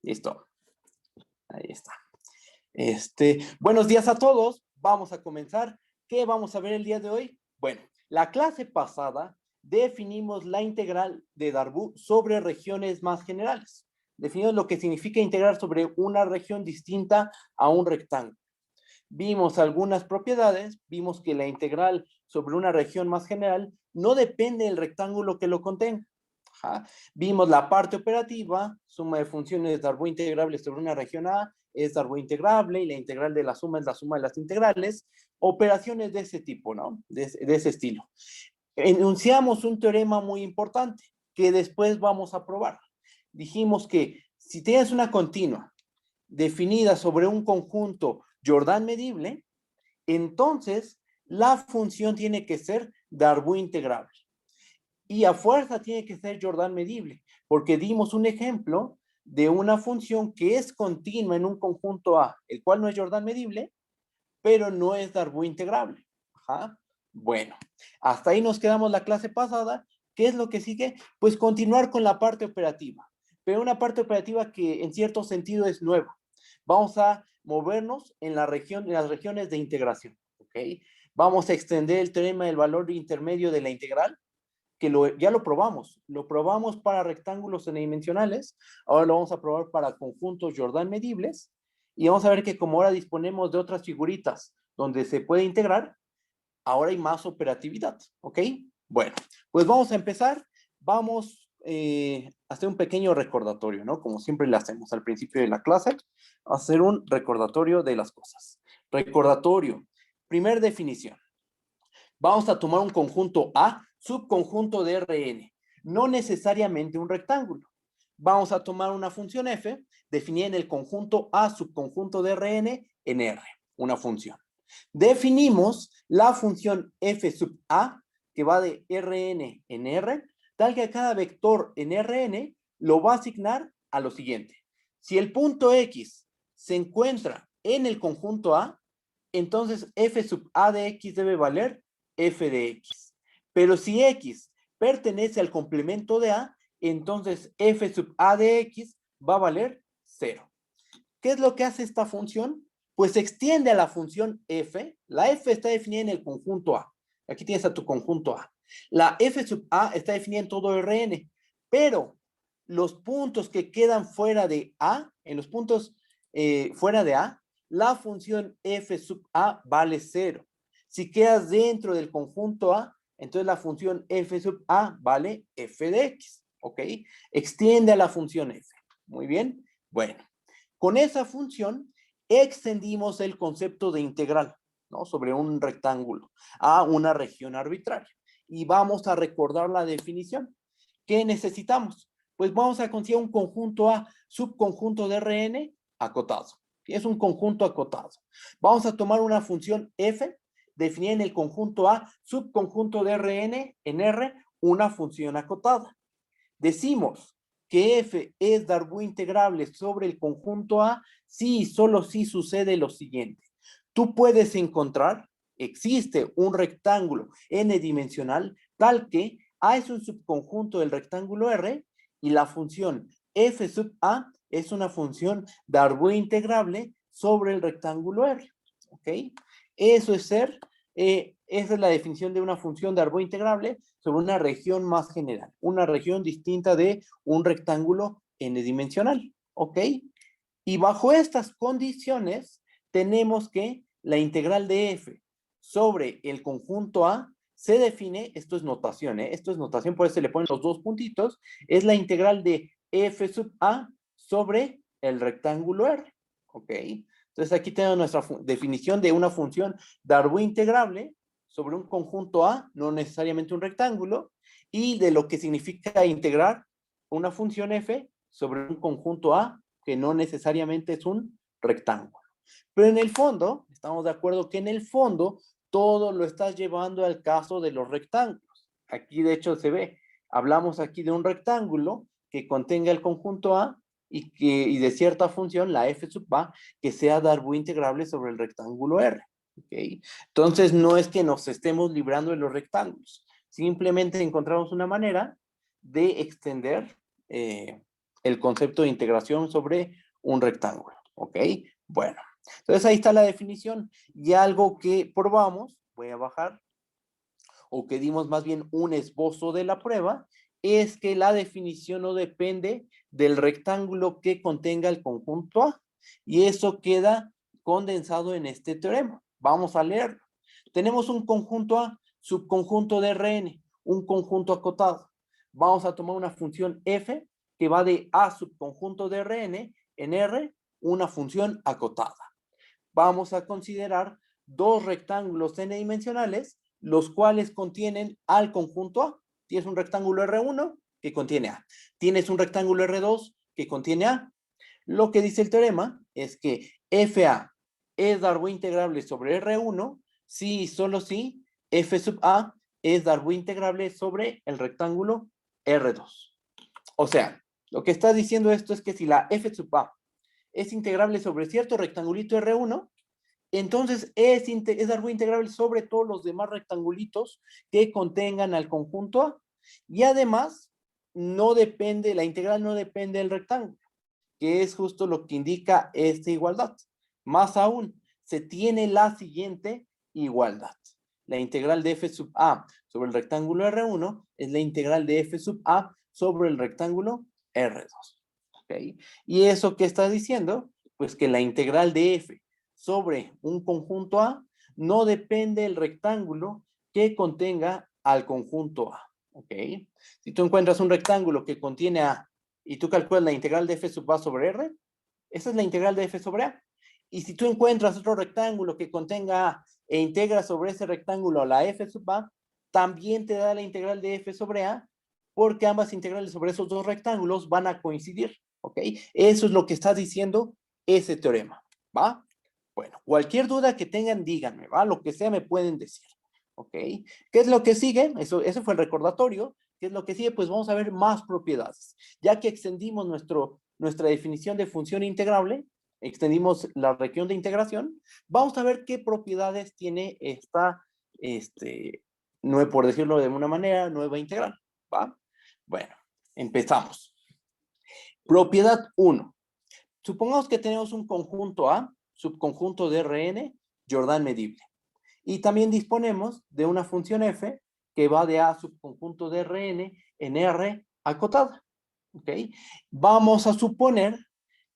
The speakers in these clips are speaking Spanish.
Listo. Ahí está. Buenos días a todos. Vamos a comenzar. ¿Qué vamos a ver el día de hoy? Bueno, la clase pasada definimos la integral de Darboux sobre regiones más generales. Definimos lo que significa integrar sobre una región distinta a un rectángulo. Vimos algunas propiedades, vimos que la integral sobre una región más general no depende del rectángulo que lo contenga. Ajá. Vimos la parte operativa, suma de funciones Darboux integrable sobre una región A es Darboux integrable y la integral de la suma es la suma de las integrales. Operaciones de ese tipo, ¿no? De ese estilo. Enunciamos un teorema muy importante que después vamos a probar. Dijimos que si tienes una continua definida sobre un conjunto Jordan medible, entonces la función tiene que ser Darboux integrable. Y a fuerza tiene que ser Jordan medible, porque dimos un ejemplo de una función que es continua en un conjunto A, el cual no es Jordan medible, pero no es Darboux integrable. Ajá. Bueno, hasta ahí nos quedamos la clase pasada. ¿Qué es lo que sigue? Pues continuar con la parte operativa, pero una parte operativa que en cierto sentido es nueva. Vamos a movernos en las regiones de integración, ¿ok? Vamos a extender el teorema del valor intermedio de la integral, que ya lo probamos para rectángulos n-dimensionales, ahora lo vamos a probar para conjuntos Jordan medibles, y vamos a ver que como ahora disponemos de otras figuritas donde se puede integrar, ahora hay más operatividad, ¿ok? Bueno, pues vamos a empezar, vamos a hacer un pequeño recordatorio, ¿no? Como siempre le hacemos al principio de la clase, hacer un recordatorio de las cosas. Recordatorio, primer definición. Vamos a tomar un conjunto A, subconjunto de Rn, no necesariamente un rectángulo. Vamos a tomar una función f, definida en el conjunto A, subconjunto de Rn, en R, una función. Definimos la función f sub A, que va de Rn en R, tal que a cada vector en Rn lo va a asignar a lo siguiente. Si el punto X se encuentra en el conjunto A, entonces f sub A de X debe valer f de X. Pero si X pertenece al complemento de A, entonces f sub A de X va a valer 0. ¿Qué es lo que hace esta función? Pues se extiende a la función f. La f está definida en el conjunto A. Aquí tienes a tu conjunto A. La f sub A está definida en todo Rn, pero los puntos que quedan fuera de A, en los puntos fuera de A, la función f sub A vale 0. Si quedas dentro del conjunto A, entonces la función f sub A vale f de X, ¿ok? Extiende a la función f. Muy bien. Bueno, con esa función extendimos el concepto de integral, ¿no? Sobre un rectángulo a una región arbitraria. Y vamos a recordar la definición. ¿Qué necesitamos? Pues vamos a conseguir un conjunto A, subconjunto de Rn acotado. Es un conjunto acotado. Vamos a tomar una función f, definida en el conjunto A, subconjunto de Rn en R, una función acotada. Decimos que f es Darboux integrable sobre el conjunto A si y solo si sucede lo siguiente. Tú puedes encontrar, existe un rectángulo n-dimensional tal que A es un subconjunto del rectángulo R y la función f sub A es una función Darboux integrable sobre el rectángulo R. ¿Ok? Eso es esa es la definición de una función Darboux integrable sobre una región más general, una región distinta de un rectángulo n-dimensional, ¿ok? Y bajo estas condiciones tenemos que la integral de f sobre el conjunto A se define, esto es notación, esto es notación, por eso se le ponen los dos puntitos, es la integral de f sub A sobre el rectángulo R, ¿ok? Entonces aquí tenemos nuestra definición de una función Darboux integrable sobre un conjunto A, no necesariamente un rectángulo, y de lo que significa integrar una función f sobre un conjunto A que no necesariamente es un rectángulo. Pero en el fondo, estamos de acuerdo que en el fondo todo lo estás llevando al caso de los rectángulos. Aquí de hecho se ve, hablamos aquí de un rectángulo que contenga el conjunto A y de cierta función, la f sub A, que sea Darboux integrable sobre el rectángulo R. ¿Okay? Entonces no es que nos estemos librando de los rectángulos, simplemente encontramos una manera de extender el concepto de integración sobre un rectángulo, ¿ok? Bueno, entonces ahí está la definición. Y algo que probamos, voy a bajar, o que dimos más bien un esbozo de la prueba, es que la definición no depende del rectángulo que contenga el conjunto A. Y eso queda condensado en este teorema. Vamos a leerlo. Tenemos un conjunto A, subconjunto de Rn, un conjunto acotado. Vamos a tomar una función f que va de A subconjunto de Rn en R, una función acotada. Vamos a considerar dos rectángulos n-dimensionales, los cuales contienen al conjunto A. Tienes un rectángulo R1 que contiene A. Tienes un rectángulo R2 que contiene A. Lo que dice el teorema es que FA es Darbois integrable sobre R1 si y solo si F sub A es Darbois integrable sobre el rectángulo R2. O sea, lo que está diciendo esto es que si la F sub A es integrable sobre cierto rectangulito R1, entonces es Darbois integrable sobre todos los demás rectangulitos que contengan al conjunto A. Y además, no depende, la integral no depende del rectángulo, que es justo lo que indica esta igualdad. Más aún, se tiene la siguiente igualdad. La integral de f sub a sobre el rectángulo R1 es la integral de f sub a sobre el rectángulo R2. ¿Okay? ¿Y eso qué está diciendo? Pues que la integral de f sobre un conjunto A no depende del rectángulo que contenga al conjunto A. ¿Ok? Si tú encuentras un rectángulo que contiene A y tú calculas la integral de f sub a sobre R, esa es la integral de f sobre A. Y si tú encuentras otro rectángulo que contenga A e integras sobre ese rectángulo la f sub A, también te da la integral de f sobre A, porque ambas integrales sobre esos dos rectángulos van a coincidir. ¿Ok? Eso es lo que está diciendo ese teorema. ¿Va? Bueno, cualquier duda que tengan, díganme, ¿va? Lo que sea me pueden decir. ¿Ok? ¿Qué es lo que sigue? Eso fue el recordatorio. ¿Qué es lo que sigue? Pues vamos a ver más propiedades. Ya que extendimos nuestra definición de función integrable, extendimos la región de integración, vamos a ver qué propiedades tiene esta, por decirlo de una manera, nueva integral. ¿Va? Bueno, empezamos. Propiedad 1. Supongamos que tenemos un conjunto A, subconjunto de Rn, Jordan medible. Y también disponemos de una función f que va de A subconjunto de Rn en R acotada. ¿Ok? Vamos a suponer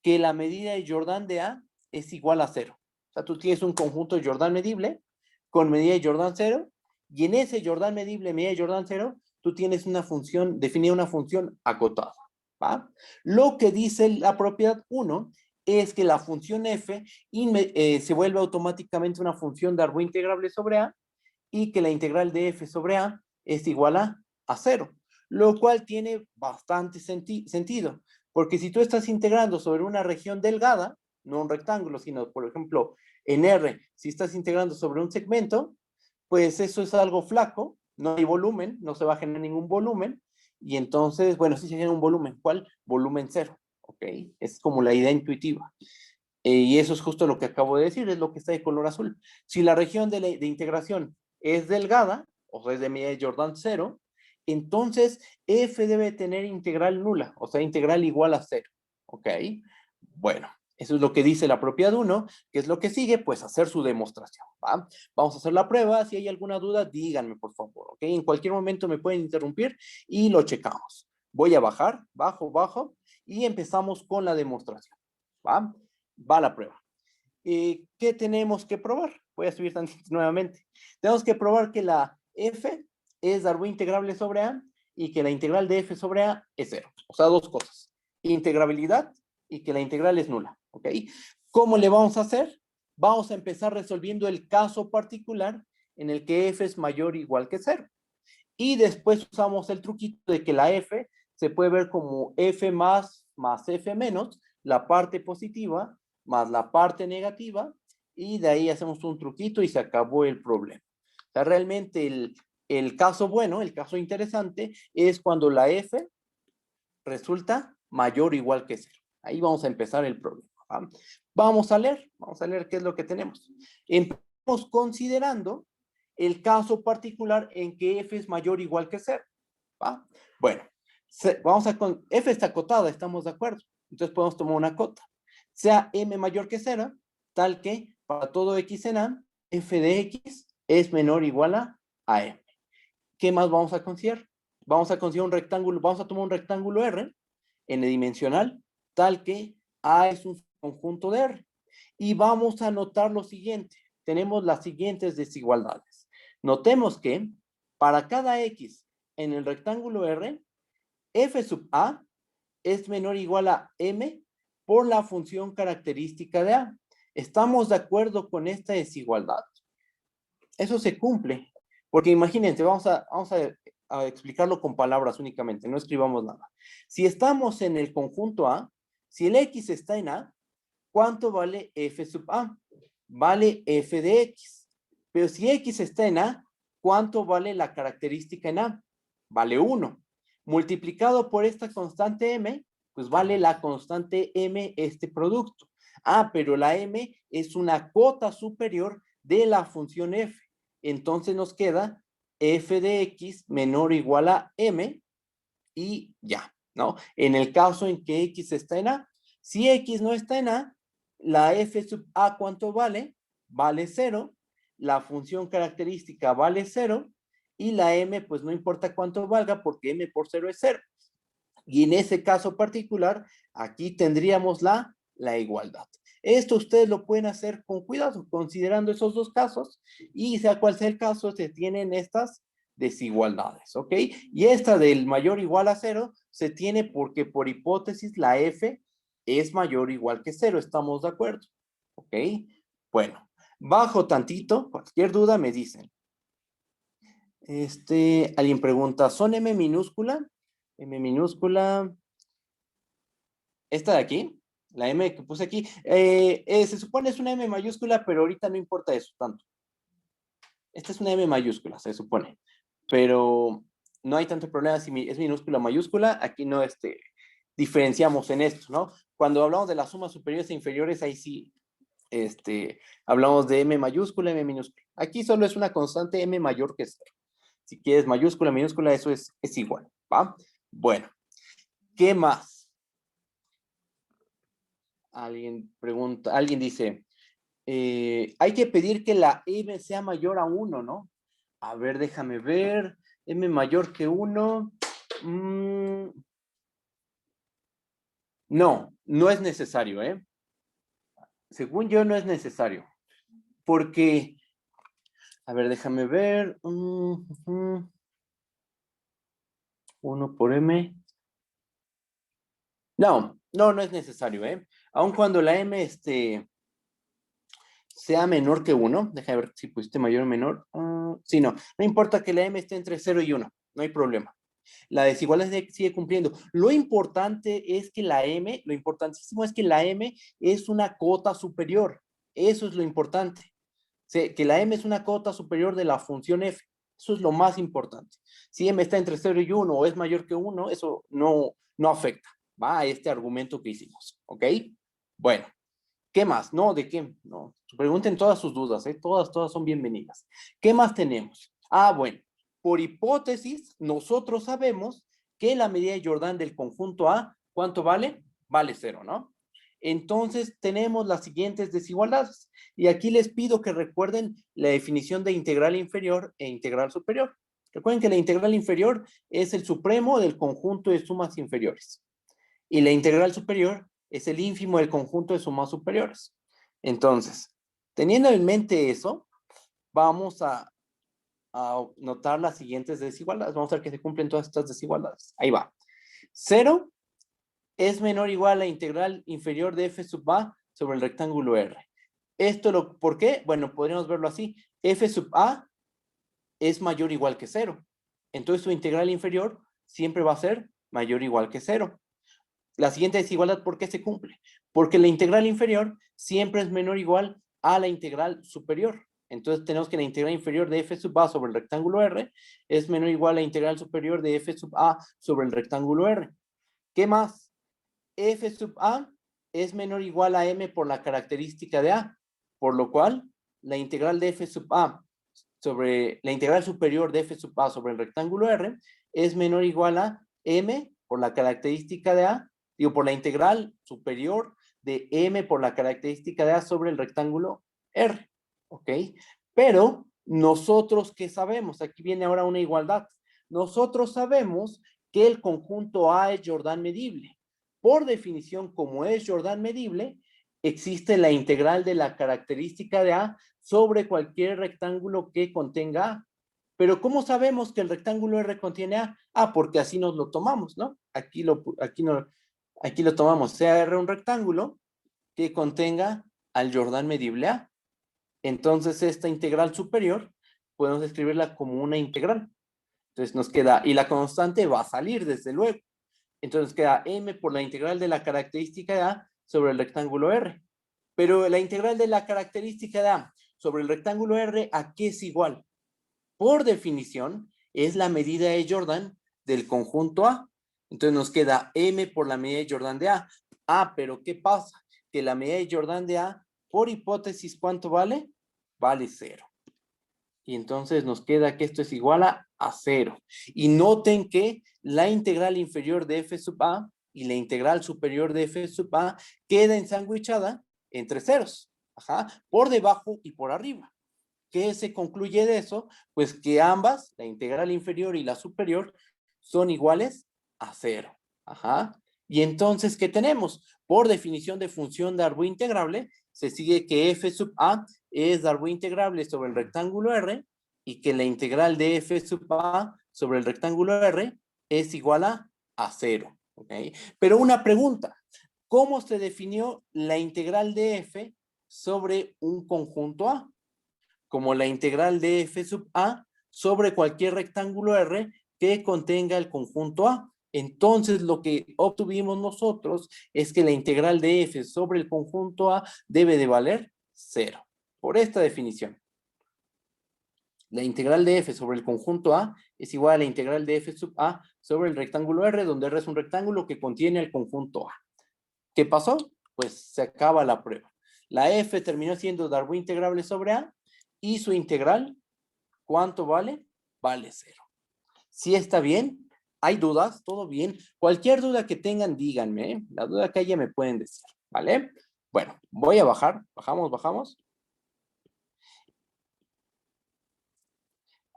que la medida de Jordan de A es igual a 0. O sea, tú tienes un conjunto de Jordan medible con medida de Jordan 0 y en ese Jordan medible, medida de Jordan 0, tú tienes una función, definida una función acotada. ¿Va? Lo que dice la propiedad 1 es que la función f se vuelve automáticamente una función de Darbois integrable sobre A y que la integral de f sobre A es igual a 0, lo cual tiene bastante sentido, porque si tú estás integrando sobre una región delgada, no un rectángulo, sino por ejemplo en R, si estás integrando sobre un segmento, pues eso es algo flaco, no hay volumen, no se va a generar ningún volumen, y entonces, bueno, sí se genera un volumen. ¿Cuál? Volumen 0, ¿ok? Es como la idea intuitiva. Y eso es justo lo que acabo de decir, es lo que está de color azul. Si la región de integración es delgada, o sea, es de medida de Jordan 0, entonces f debe tener integral nula, o sea, integral igual a 0, ¿ok? Bueno, eso es lo que dice la propiedad 1, que es lo que sigue, pues hacer su demostración, ¿va? Vamos a hacer la prueba, si hay alguna duda, díganme por favor, ¿ok? En cualquier momento me pueden interrumpir y lo checamos. Voy a bajar, bajo, y empezamos con la demostración, ¿va? Va la prueba. ¿Qué tenemos que probar? Voy a subir tantito nuevamente. Tenemos que probar que la f es Darbois integrable sobre A y que la integral de f sobre A es 0. O sea, dos cosas. Integrabilidad y que la integral es nula. ¿Ok? ¿Cómo le vamos a hacer? Vamos a empezar resolviendo el caso particular en el que f es mayor o igual que 0. Y después usamos el truquito de que la f se puede ver como f más f menos, la parte positiva más la parte negativa, y de ahí hacemos un truquito y se acabó el problema. O sea, realmente el caso bueno, el caso interesante, es cuando la f resulta mayor o igual que 0. Ahí vamos a empezar el problema. ¿Va? Vamos a leer qué es lo que tenemos. Empezamos considerando el caso particular en que f es mayor o igual que 0. ¿Va? Bueno, F está acotada, ¿estamos de acuerdo? Entonces podemos tomar una cota. Sea M mayor que 0, tal que para todo X en A, F de X es menor o igual a M. ¿Qué más vamos a considerar? Vamos a considerar un rectángulo, vamos a tomar un rectángulo R, n-dimensional, tal que A es un conjunto de R. Y vamos a notar lo siguiente. Tenemos las siguientes desigualdades. Notemos que para cada X en el rectángulo R, F sub A es menor o igual a M por la función característica de A. ¿Estamos de acuerdo con esta desigualdad? Eso se cumple. Porque imagínense, vamos a explicarlo con palabras únicamente, no escribamos nada. Si estamos en el conjunto A, si el X está en A, ¿cuánto vale F sub A? Vale F de X. Pero si X está en A, ¿cuánto vale la característica en A? Vale 1. Multiplicado por esta constante M, pues vale la constante M este producto. Ah, pero la M es una cota superior de la función F. Entonces nos queda F de X menor o igual a M y ya, ¿no? En el caso en que X está en A. Si X no está en A, la F sub A, ¿cuánto vale? Vale 0. La función característica vale 0. Y la M, pues no importa cuánto valga, porque M por 0 es 0. Y en ese caso particular, aquí tendríamos la igualdad. Esto ustedes lo pueden hacer con cuidado, considerando esos dos casos, y sea cual sea el caso, se tienen estas desigualdades, ¿ok? Y esta del mayor o igual a 0 se tiene porque por hipótesis la F es mayor o igual que 0, ¿estamos de acuerdo? ¿Ok? Bueno, bajo tantito, cualquier duda me dicen. Alguien pregunta, ¿son M minúscula? M minúscula, esta de aquí, la M que puse aquí, se supone es una M mayúscula, pero ahorita no importa eso tanto. Esta es una M mayúscula, se supone, pero no hay tanto problema si es minúscula o mayúscula, aquí no diferenciamos en esto, ¿no? Cuando hablamos de las sumas superiores e inferiores, ahí sí, hablamos de M mayúscula, M minúscula. Aquí solo es una constante M mayor que 0. Si quieres mayúscula, minúscula, eso es igual, ¿va? Bueno, ¿qué más? Alguien pregunta, alguien dice, hay que pedir que la M sea mayor a 1, ¿no? A ver, déjame ver. M mayor que 1. No, no es necesario, ¿eh? Según yo, no es necesario. Porque, a ver, déjame ver. 1 por M. No, no es necesario, ¿eh? Aun cuando la M, sea menor que 1, déjame ver si pusiste mayor o menor. Sí, no importa que la M esté entre 0 y 1, no hay problema. La desigualdad sigue cumpliendo. Lo importante es que la M, lo importantísimo es que la M es una cota superior. Eso es lo importante. Que la M es una cota superior de la función F. Eso es lo más importante. Si M está entre 0 y 1 o es mayor que 1, eso no afecta, ¿va? A este argumento que hicimos, ¿ok? Bueno. ¿Qué más? No, ¿de qué? No, pregunten todas sus dudas, ¿eh? Todas son bienvenidas. ¿Qué más tenemos? Ah, bueno, por hipótesis, nosotros sabemos que la medida de Jordan del conjunto A, ¿cuánto vale? Vale 0, ¿no? Entonces, tenemos las siguientes desigualdades. Y aquí les pido que recuerden la definición de integral inferior e integral superior. Recuerden que la integral inferior es el supremo del conjunto de sumas inferiores. Y la integral superior es el ínfimo del conjunto de sumas superiores. Entonces, teniendo en mente eso, vamos a notar las siguientes desigualdades. Vamos a ver que se cumplen todas estas desigualdades. Ahí va. 0 es menor o igual a la integral inferior de f sub a sobre el rectángulo R. ¿Por qué? Bueno, podríamos verlo así. F sub a es mayor o igual que 0. Entonces su integral inferior siempre va a ser mayor o igual que 0. La siguiente desigualdad, ¿por qué se cumple? Porque la integral inferior siempre es menor o igual a la integral superior. Entonces tenemos que la integral inferior de f sub a sobre el rectángulo R es menor o igual a la integral superior de f sub a sobre el rectángulo R. ¿Qué más? F sub a es menor o igual a m por la característica de a, por lo cual la integral de f sub a sobre la integral superior de f sub a sobre el rectángulo R es menor o igual a m por la característica de A, digo, por la integral superior de M por la característica de A sobre el rectángulo R, ¿ok? Pero nosotros, ¿qué sabemos? Aquí viene ahora una igualdad. Nosotros sabemos que el conjunto A es Jordan medible. Por definición, como es Jordan medible, existe la integral de la característica de A sobre cualquier rectángulo que contenga A. Pero ¿cómo sabemos que el rectángulo R contiene A? Ah, porque así nos lo tomamos, ¿no? Aquí lo tomamos, sea R un rectángulo que contenga al Jordan medible A. Entonces, esta integral superior podemos escribirla como una integral. Entonces nos queda, y la constante va a salir, desde luego. Entonces queda m por la integral de la característica de A sobre el rectángulo R. Pero la integral de la característica de A sobre el rectángulo R, ¿a qué es igual? Por definición, es la medida de Jordan del conjunto A. Entonces nos queda m por la medida de Jordan de A. Ah, pero ¿qué pasa? Que la medida de Jordan de A, por hipótesis, ¿cuánto vale? Vale 0. Y entonces nos queda que esto es igual a 0. Y noten que la integral inferior de f sub a y la integral superior de f sub a queda ensanguichada entre ceros. Ajá, por debajo y por arriba. ¿Qué se concluye de eso? Pues que ambas, la integral inferior y la superior, son iguales a 0. Ajá. Y entonces, ¿qué tenemos? Por definición de función Darboux integrable, se sigue que f sub a es Darboux integrable sobre el rectángulo R y que la integral de f sub a sobre el rectángulo R es igual a 0. ¿Okay? Pero una pregunta, ¿cómo se definió la integral de f sobre un conjunto A? Como la integral de f sub a sobre cualquier rectángulo R que contenga el conjunto A. Entonces, lo que obtuvimos nosotros es que la integral de f sobre el conjunto A debe de valer 0. Por esta definición. La integral de f sobre el conjunto A es igual a la integral de f sub a sobre el rectángulo R, donde R es un rectángulo que contiene el conjunto A. ¿Qué pasó? Pues se acaba la prueba. La f terminó siendo Darboux integrable sobre A y su integral, ¿cuánto vale? Vale 0. ¿Sí está bien? ¿Hay dudas? ¿Todo bien? Cualquier duda que tengan, díganme, ¿eh? La duda que haya me pueden decir, ¿vale? Bueno, voy a bajar. Bajamos.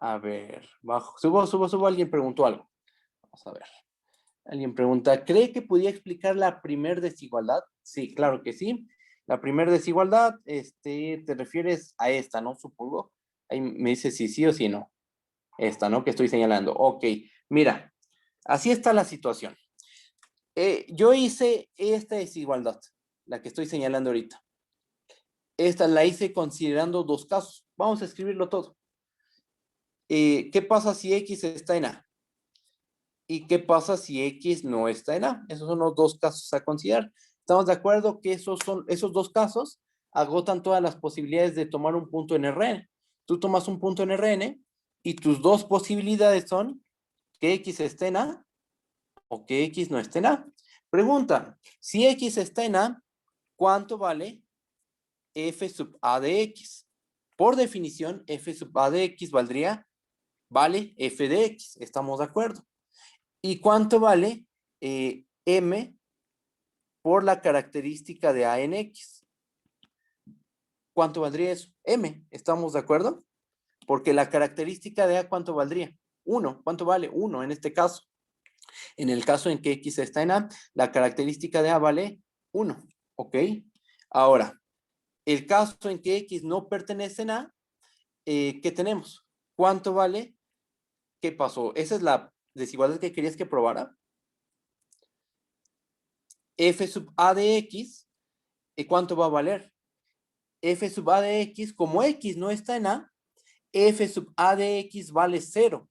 A ver, bajo. Subo. Alguien preguntó algo. Vamos a ver. Alguien pregunta, ¿cree que podía explicar la primer desigualdad? Sí, claro que sí. La primer desigualdad, te refieres a esta, ¿no? Supongo. Ahí me dice si sí o si no. Esta, ¿no? Que estoy señalando. Ok, mira, así está la situación. Yo hice esta desigualdad, la que estoy señalando ahorita. Esta la hice considerando dos casos. Vamos a escribirlo todo. ¿Qué pasa si X está en A? ¿Y qué pasa si X no está en A? Esos son los dos casos a considerar. ¿Estamos de acuerdo que esos dos casos agotan todas las posibilidades de tomar un punto en Rn? Tú tomas un punto en Rn y tus dos posibilidades son que X esté en A o que X no esté en A. Pregunta, si X está en A, ¿cuánto vale f sub A de X? Por definición, f sub A de X vale f de X. ¿Estamos de acuerdo? ¿Y cuánto vale m por la característica de A en X? ¿Cuánto valdría eso? M. ¿Estamos de acuerdo? Porque la característica de A, ¿cuánto valdría? 1. ¿Cuánto vale? 1 en este caso. En el caso en que X está en A, la característica de A vale 1. ¿Ok? Ahora, el caso en que X no pertenece en A, ¿qué tenemos? ¿Cuánto vale? ¿Qué pasó? ¿Esa es la desigualdad que querías que probara? F sub A de X, ¿cuánto va a valer? F sub A de X, como X no está en A, F sub A de X vale 0,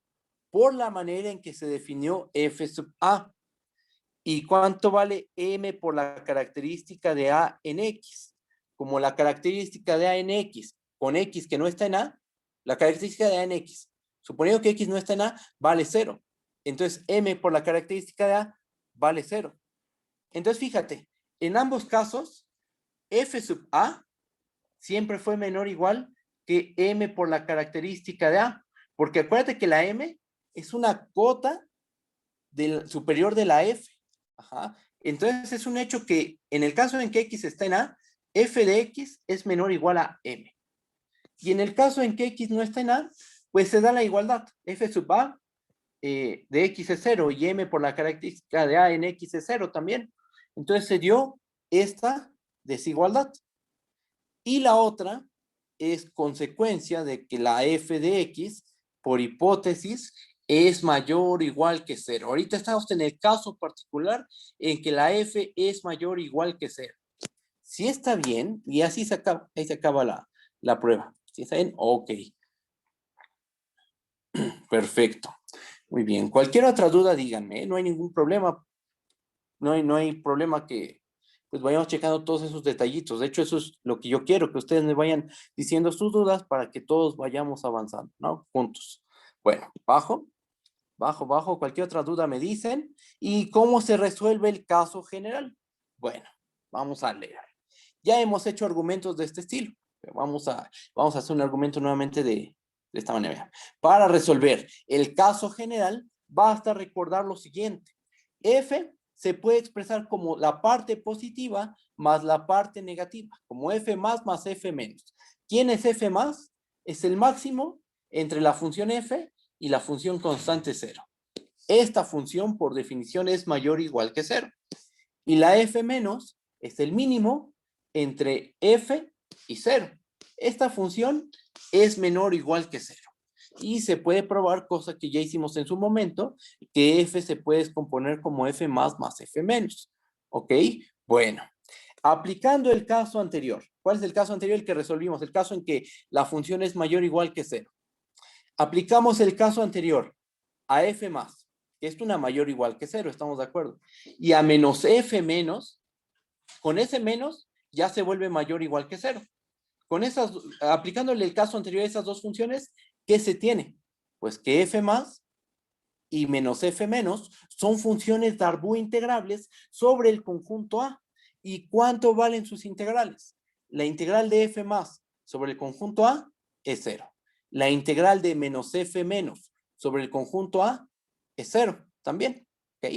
por la manera en que se definió F sub A. ¿Y cuánto vale M por la característica de A en X? Como la característica de A en X, con X que no está en A, la característica de A en X, suponiendo que X no está en A, vale 0. Entonces, M por la característica de A vale 0. Entonces, fíjate, en ambos casos, F sub A siempre fue menor o igual que M por la característica de A, porque acuérdate que la M es una cota superior de la f. Ajá. Entonces es un hecho que en el caso en que x está en A, f de x es menor o igual a m. Y en el caso en que x no está en A, pues se da la igualdad. F sub A de x es 0 y m por la característica de A en x es 0 también. Entonces se dio esta desigualdad. Y la otra es consecuencia de que la f de x, por hipótesis, es mayor o igual que 0. Ahorita estamos en el caso particular en que la f es mayor o igual que 0. Si está bien, y así ahí se acaba la prueba. Si está bien, ok. Perfecto. Muy bien. Cualquier otra duda, díganme, ¿eh? No hay ningún problema. No hay problema que pues vayamos checando todos esos detallitos. De hecho, eso es lo que yo quiero, que ustedes me vayan diciendo sus dudas para que todos vayamos avanzando, ¿no? Juntos. Bueno, bajo. Cualquier otra duda me dicen. ¿Y cómo se resuelve el caso general? Bueno, vamos a leer. Ya hemos hecho argumentos de este estilo. Vamos a hacer un argumento nuevamente de esta manera. Para resolver el caso general, basta recordar lo siguiente. F se puede expresar como la parte positiva más la parte negativa, como F más F menos. ¿Quién es F más? Es el máximo entre la función F y la función constante 0. Esta función, por definición, es mayor o igual que 0. Y la F menos es el mínimo entre F y 0. Esta función es menor o igual que 0. Y se puede probar, cosa que ya hicimos en su momento, que F se puede descomponer como F más F menos. ¿Ok? Bueno, aplicando el caso anterior. ¿Cuál es el caso anterior? El que resolvimos. El caso en que la función es mayor o igual que 0. Aplicamos el caso anterior a F más, que es una mayor o igual que 0, estamos de acuerdo. Y a menos F menos, con ese menos ya se vuelve mayor o igual que 0. Con esas, aplicándole el caso anterior a esas dos funciones, ¿qué se tiene? Pues que F más y menos F menos son funciones Darboux integrables sobre el conjunto A. ¿Y cuánto valen sus integrales? La integral de F más sobre el conjunto A es 0. La integral de menos F menos sobre el conjunto A es 0 también. ¿Ok?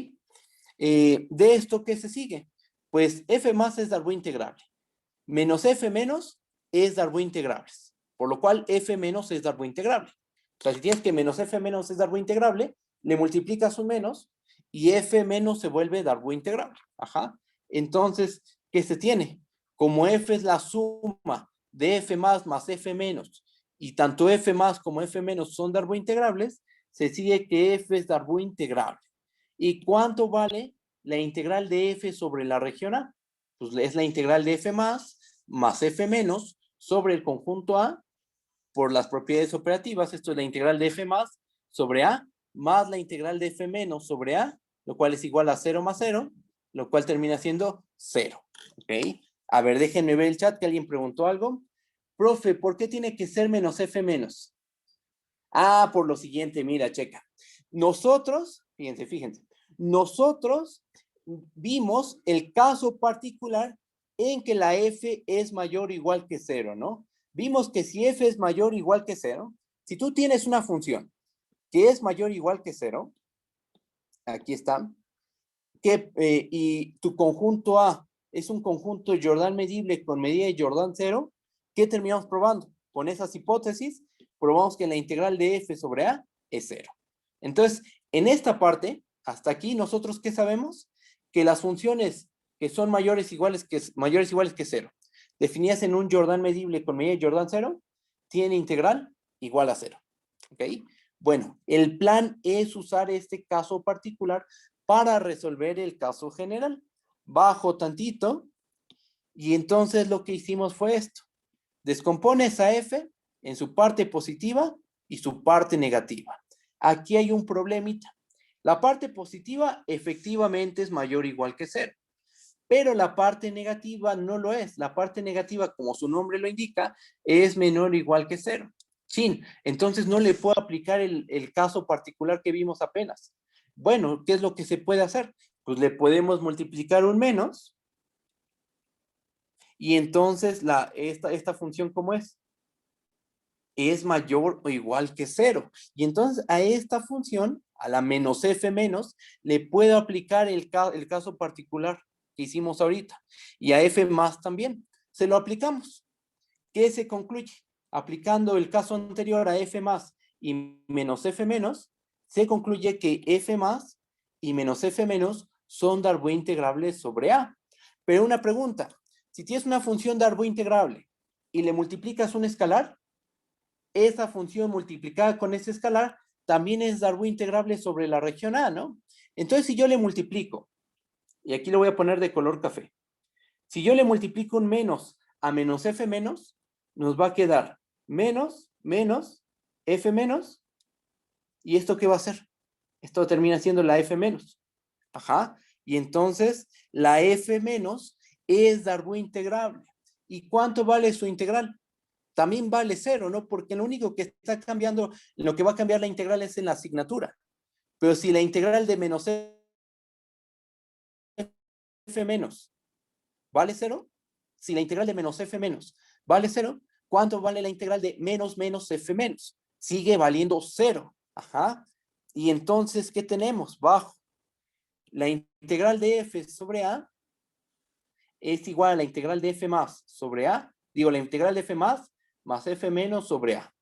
De esto, ¿qué se sigue? Pues F más es Darboux integrable. Menos F menos es Darboux integrables. Por lo cual F menos es Darboux integrable. O sea, si tienes que menos F menos es Darboux integrable, le multiplicas un menos y F menos se vuelve Darboux integrable. Ajá. Entonces, ¿qué se tiene? Como F es la suma de F más F menos y tanto F más como F menos son Darboux integrables, se sigue que F es Darboux integrable. ¿Y cuánto vale la integral de F sobre la región A? Pues es la integral de F más F menos sobre el conjunto A por las propiedades operativas. Esto es la integral de F más sobre A más la integral de F menos sobre A, lo cual es igual a 0 más 0, lo cual termina siendo 0. ¿Ok? A ver, déjenme ver el chat, que alguien preguntó algo. Profe, ¿por qué tiene que ser menos F menos? Ah, por lo siguiente, mira, checa. Nosotros, fíjense, nosotros vimos el caso particular en que la F es mayor o igual que 0, ¿no? Vimos que si F es mayor o igual que 0, si tú tienes una función que es mayor o igual que 0, aquí está, y tu conjunto A es un conjunto Jordan medible con medida de Jordan 0, ¿qué terminamos probando? Con esas hipótesis, probamos que la integral de F sobre A es 0. Entonces, en esta parte, hasta aquí, ¿nosotros qué sabemos? Que las funciones que son mayores iguales que 0, definidas en un Jordan medible con medida de Jordan 0, tienen integral igual a 0. ¿Ok? Bueno, el plan es usar este caso particular para resolver el caso general. Bajo tantito y entonces lo que hicimos fue esto. Descompones a F en su parte positiva y su parte negativa. Aquí hay un problemita. La parte positiva efectivamente es mayor o igual que 0, pero la parte negativa no lo es. La parte negativa, como su nombre lo indica, es menor o igual que 0. Chin, entonces no le puedo aplicar el caso particular que vimos apenas. Bueno, ¿qué es lo que se puede hacer? Pues le podemos multiplicar un menos y entonces esta función, ¿cómo es? Es mayor o igual que 0. Y entonces a esta función, a la menos f menos, le puedo aplicar el caso particular que hicimos ahorita. Y a f más también. Se lo aplicamos. ¿Qué se concluye? Aplicando el caso anterior a f más y menos f menos, se concluye que f más y menos f menos son Darboux integrables sobre a. Pero una pregunta, si tienes una función Darboux integrable y le multiplicas un escalar, esa función multiplicada con ese escalar también es Darboux integrable sobre la región A, ¿no? Entonces, si yo le multiplico, y aquí lo voy a poner de color café, si yo le multiplico un menos a menos f menos, nos va a quedar menos, menos, f menos, ¿y esto qué va a ser? Esto termina siendo la f menos. Ajá, y entonces la f menos es Darboux integrable. ¿Y cuánto vale su integral? También vale 0, ¿no? Porque lo único que está cambiando, lo que va a cambiar la integral es en la asignatura. Pero si la integral de menos f menos vale 0, si la integral de menos f menos vale 0, ¿cuánto vale la integral de menos menos f menos? Sigue valiendo 0. Ajá. Y entonces, ¿qué tenemos? Bajo. La integral de f sobre a es igual a la integral de f más sobre a. Digo, la integral de f más f menos sobre a.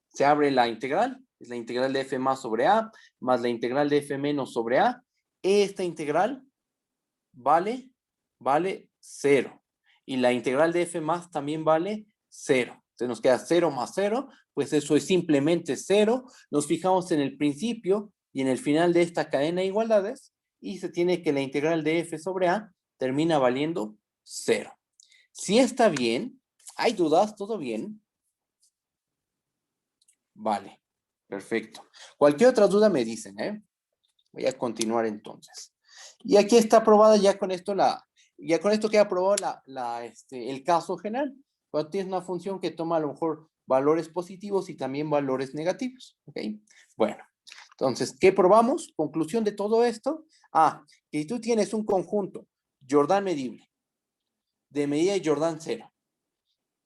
Se abre la integral, es la integral de f más sobre a, más la integral de f menos sobre a. Esta integral vale 0. Y la integral de f más también vale 0. Entonces nos queda 0 más 0, pues eso es simplemente 0. Nos fijamos en el principio y en el final de esta cadena de igualdades y se tiene que la integral de f sobre a termina valiendo 0. Si está bien, ¿hay dudas? ¿Todo bien? Vale, perfecto. Cualquier otra duda me dicen, ¿eh? Voy a continuar entonces. Y aquí está aprobada ya con esto ya con esto queda aprobado el caso general. Cuando tienes una función que toma a lo mejor valores positivos y también valores negativos, ¿ok? Bueno, entonces, ¿qué probamos? Conclusión de todo esto. Que si tú tienes un conjunto Jordan medible de medida de Jordan 0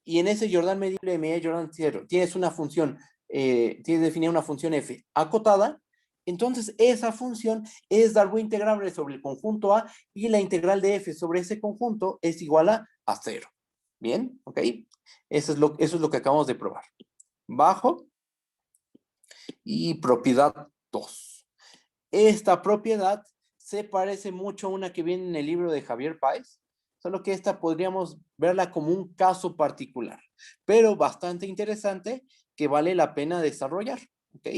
y en ese Jordan medible de medida de Jordan 0 tienes una función, tienes definida una función f acotada, entonces esa función es Darboux integrable sobre el conjunto A y la integral de f sobre ese conjunto es igual a 0. ¿Bien? ¿Ok? Eso es lo que acabamos de probar. Bajo y propiedad 2. Esta propiedad se parece mucho a una que viene en el libro de Javier Páez, solo que esta podríamos verla como un caso particular, pero bastante interesante que vale la pena desarrollar, ¿ok?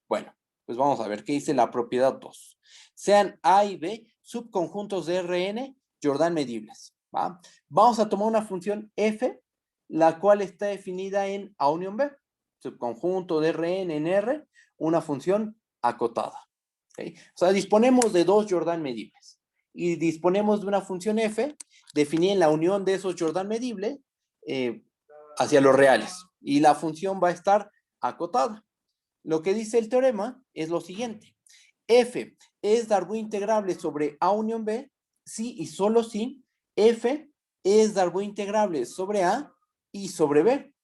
Bueno, pues vamos a ver qué dice la propiedad 2. Sean A y B subconjuntos de Rn Jordan medibles, ¿va? Vamos a tomar una función f, la cual está definida en A unión B, subconjunto de Rn en R, una función acotada. ¿Okay? O sea, disponemos de dos Jordan medibles y disponemos de una función f definida en la unión de esos Jordan medibles hacia los reales y la función va a estar acotada. Lo que dice el teorema es lo siguiente. F es Darboux integrable sobre A unión B si y solo si f es Darboux integrable sobre A y sobre B.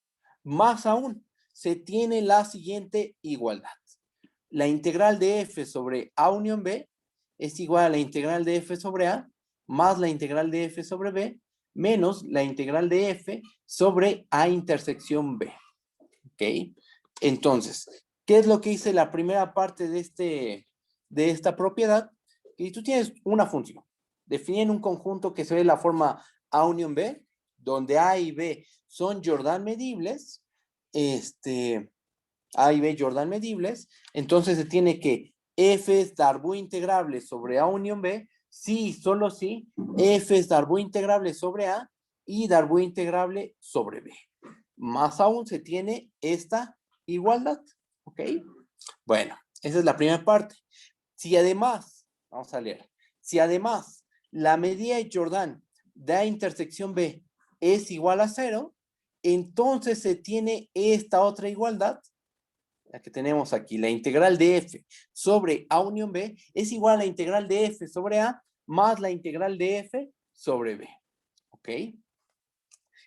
Más aún, se tiene la siguiente igualdad. La integral de f sobre A unión B es igual a la integral de f sobre A más la integral de f sobre B menos la integral de f sobre A intersección B. ¿Ok? Entonces, ¿qué es lo que hice la primera parte de esta propiedad? Y tú tienes una función definida en un conjunto que se ve de la forma A unión B, donde A y B son Jordan medibles, A y B Jordan medibles, entonces se tiene que f es Darboux integrable sobre A unión B, sí, solo sí, f es Darboux integrable sobre A y Darboux integrable sobre B. Más aún se tiene esta igualdad, ¿ok? Bueno, esa es la primera parte. Si además, vamos a leer, si además la medida de Jordan de A intersección B es igual a 0, entonces se tiene esta otra igualdad, la que tenemos aquí, la integral de f sobre A unión B es igual a la integral de f sobre A más la integral de f sobre B. ¿Ok?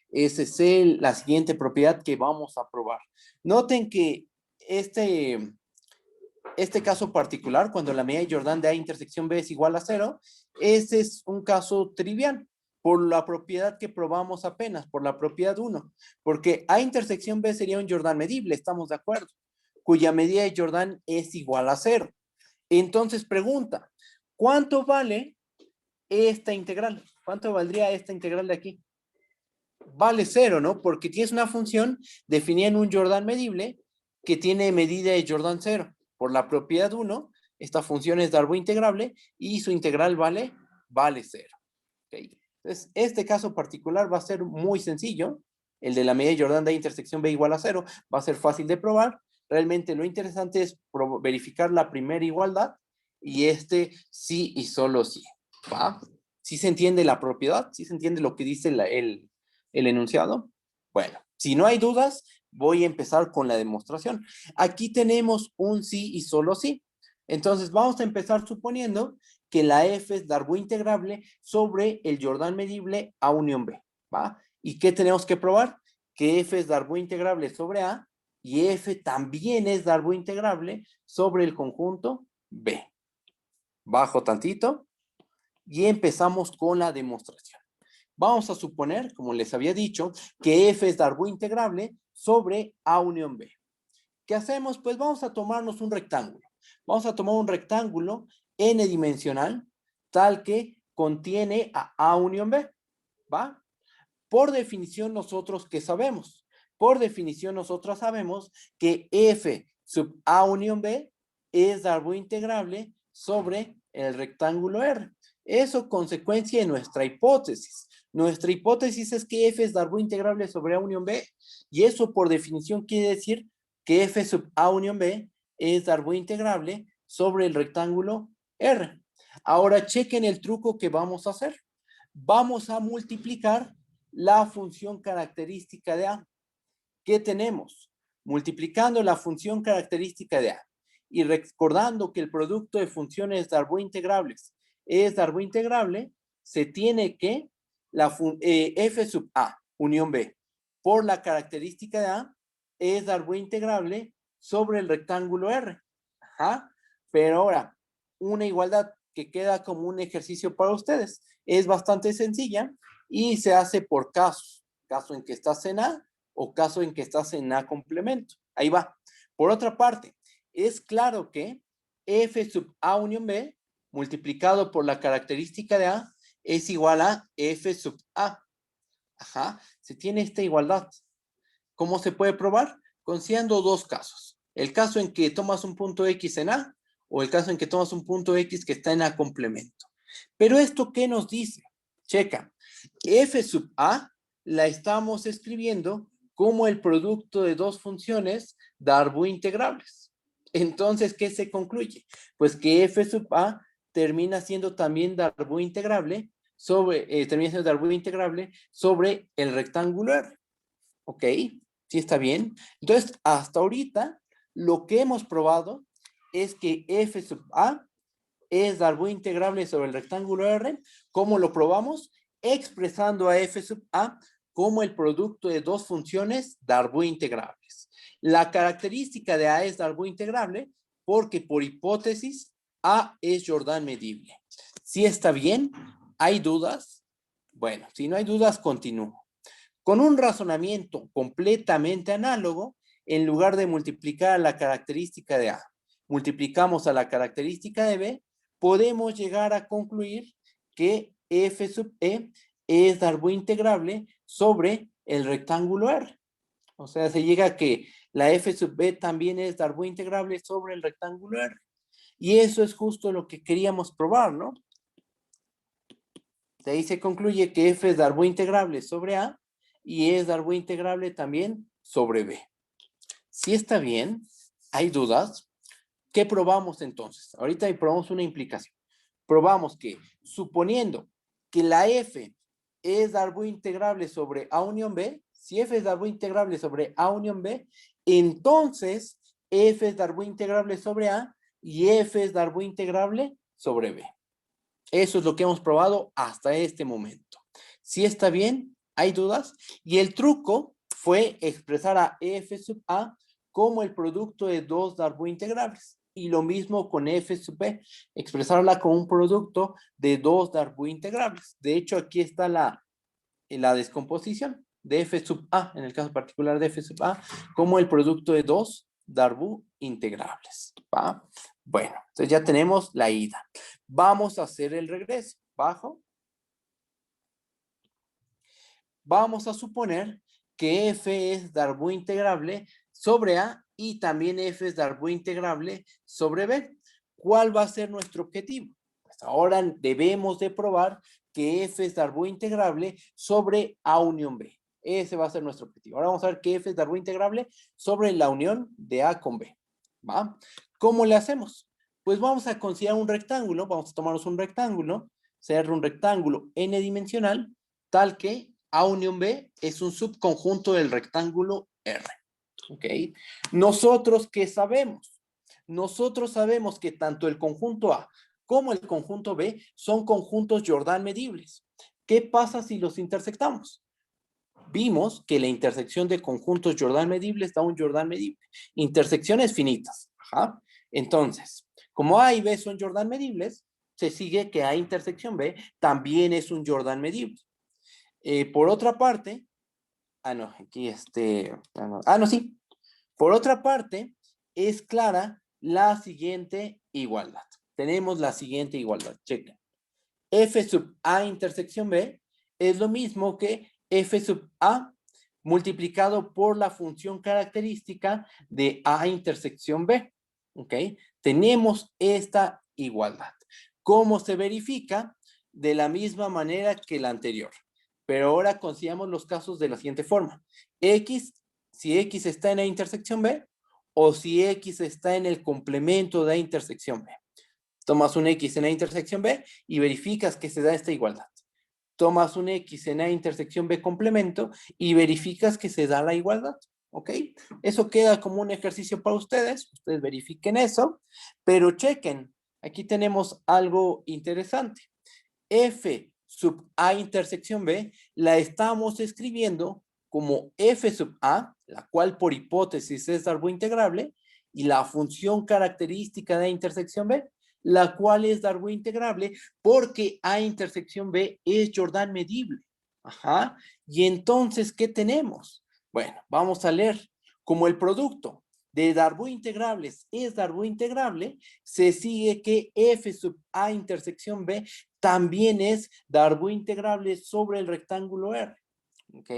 Esa es la siguiente propiedad que vamos a probar. Noten que este caso particular, cuando la medida de Jordan de A intersección B es igual a 0, ese es un caso trivial, por la propiedad que probamos apenas, por la propiedad 1, porque A intersección B sería un Jordan medible, estamos de acuerdo, cuya medida de Jordan es igual a 0. Entonces pregunta, ¿cuánto vale esta integral? ¿Cuánto valdría esta integral de aquí? Vale 0, ¿no? Porque tienes una función definida en un Jordan medible que tiene medida de Jordan 0. Por la propiedad 1, esta función es Darboux integrable y su integral vale 0. ¿Okay? Entonces, este caso particular va a ser muy sencillo. El de la medida de Jordan de intersección B igual a 0 va a ser fácil de probar. Realmente lo interesante es verificar la primera igualdad y sí y solo sí. ¿Va? ¿Sí se entiende la propiedad? ¿Sí se entiende lo que dice el enunciado? Bueno, si no hay dudas, voy a empezar con la demostración. Aquí tenemos un sí y solo sí. Entonces vamos a empezar suponiendo que la F es Darboux integrable sobre el Jordan medible A unión B, ¿va? ¿Y qué tenemos que probar? Que F es Darboux integrable sobre A y F también es Darboux integrable sobre el conjunto B. Bajo tantito y empezamos con la demostración. Vamos a suponer, como les había dicho, que F es Darboux integrable sobre A unión B. ¿Qué hacemos? Pues vamos a tomarnos un rectángulo. Vamos a tomar un rectángulo n-dimensional tal que contiene a A unión B, ¿va? Por definición, nosotros, ¿qué sabemos? Por definición, nosotros sabemos que F sub A unión B es Darboux integrable sobre el rectángulo R. Eso consecuencia de nuestra hipótesis. Nuestra hipótesis es que F es Darboux integrable sobre A unión B. Y eso, por definición, quiere decir que F sub A unión B es Darboux integrable sobre el rectángulo R. Ahora, chequen el truco que vamos a hacer. Vamos a multiplicar la función característica de A. ¿Qué tenemos? Multiplicando la función característica de A y recordando que el producto de funciones Darboux integrables es Darboux integrable, se tiene que F sub A unión B por la característica de A es Darboux integrable sobre el rectángulo R. Ajá. Pero ahora, una igualdad que queda como un ejercicio para ustedes. Es bastante sencilla y se hace por casos. Caso en que estás en A o caso en que estás en A complemento. Ahí va. Por otra parte, es claro que F sub A unión B multiplicado por la característica de A es igual a F sub A. Ajá. Se tiene esta igualdad. ¿Cómo se puede probar? Considerando dos casos. El caso en que tomas un punto X en A o el caso en que tomas un punto X que está en A complemento. Pero ¿esto qué nos dice? Checa. F sub A la estamos escribiendo como el producto de dos funciones Darboux integrables. Entonces, ¿qué se concluye? Pues que F sub A termina siendo también Darboux integrable sobre el rectángulo R. ¿Ok? ¿Sí está bien? Entonces, hasta ahorita, lo que hemos probado es que F sub A es Darboux integrable sobre el rectángulo R. ¿Cómo lo probamos? Expresando a F sub A como el producto de dos funciones Darboux integrables. La característica de A es Darboux integrable porque por hipótesis A es Jordan medible. ¿Sí está bien? ¿Hay dudas? Bueno, si no hay dudas, continúo. Con un razonamiento completamente análogo, en lugar de multiplicar a la característica de A, multiplicamos a la característica de B, podemos llegar a concluir que F sub E es Darboux integrable sobre el rectángulo R. O sea, se llega a que la F sub B también es Darboux integrable sobre el rectángulo R. Y eso es justo lo que queríamos probar, ¿no? De ahí se concluye que F es Darboux integrable sobre A y es Darboux integrable también sobre B. Si está bien, ¿hay dudas? ¿Qué probamos entonces? Ahorita probamos una implicación. Probamos que, suponiendo que la F es Darboux integrable sobre A unión B, si F es Darboux integrable sobre A unión B, entonces F es Darboux integrable sobre A y F es Darboux integrable sobre B. Eso es lo que hemos probado hasta este momento. ¿Sí está bien? ¿Hay dudas? Y el truco fue expresar a F sub A como el producto de dos Darboux integrables. Y lo mismo con f sub b, expresarla como un producto de dos Darboux integrables. De hecho, aquí está la descomposición de f sub a, en el caso particular de f sub a, como el producto de dos Darboux integrables. ¿Va? Bueno, entonces ya tenemos la ida. Vamos a hacer el regreso. Bajo. Vamos a suponer que f es Darboux integrable sobre a y también f es Darboux integrable sobre b. ¿Cuál va a ser nuestro objetivo? Pues ahora debemos de probar que f es Darboux integrable sobre a unión b. Ese va a ser nuestro objetivo. Ahora vamos a ver que f es Darboux integrable sobre la unión de a con b. ¿Va? ¿Cómo le hacemos? Pues vamos a considerar un rectángulo. Vamos a tomarnos un rectángulo, ser un rectángulo n-dimensional, tal que a unión B es un subconjunto del rectángulo R. ¿Ok? ¿Nosotros qué sabemos? Nosotros sabemos que tanto el conjunto A como el conjunto B son conjuntos Jordan medibles. ¿Qué pasa si los intersectamos? Vimos que la intersección de conjuntos Jordan medibles da un Jordan medible. Intersecciones finitas. Ajá. Entonces, como A y B son Jordan medibles, se sigue que A intersección B también es un Jordan medible. Por otra parte, no, aquí no, sí. Por otra parte, es clara la siguiente igualdad. Tenemos la siguiente igualdad, checa. F sub A intersección B es lo mismo que F sub A multiplicado por la función característica de A intersección B. ¿Ok? Tenemos esta igualdad. ¿Cómo se verifica? De la misma manera que la anterior. Pero ahora consideramos los casos de la siguiente forma. X, si X está en la intersección B, o si X está en el complemento de la intersección B. Tomas un X en la intersección B y verificas que se da esta igualdad. Tomas un X en la intersección B complemento y verificas que se da la igualdad. ¿Ok? Eso queda como un ejercicio para ustedes. Ustedes verifiquen eso, pero chequen. Aquí tenemos algo interesante. F sub A intersección B la estamos escribiendo como F sub A, la cual por hipótesis es Darboux integrable, y la función característica de intersección B, la cual es Darboux integrable porque A intersección B es Jordan medible. Ajá. Y entonces, ¿qué tenemos? Bueno, vamos a leer. Como el producto de Darboux integrables es Darboux integrable, se sigue que F sub A intersección B también es Darboux integrable sobre el rectángulo R. ¿Ok?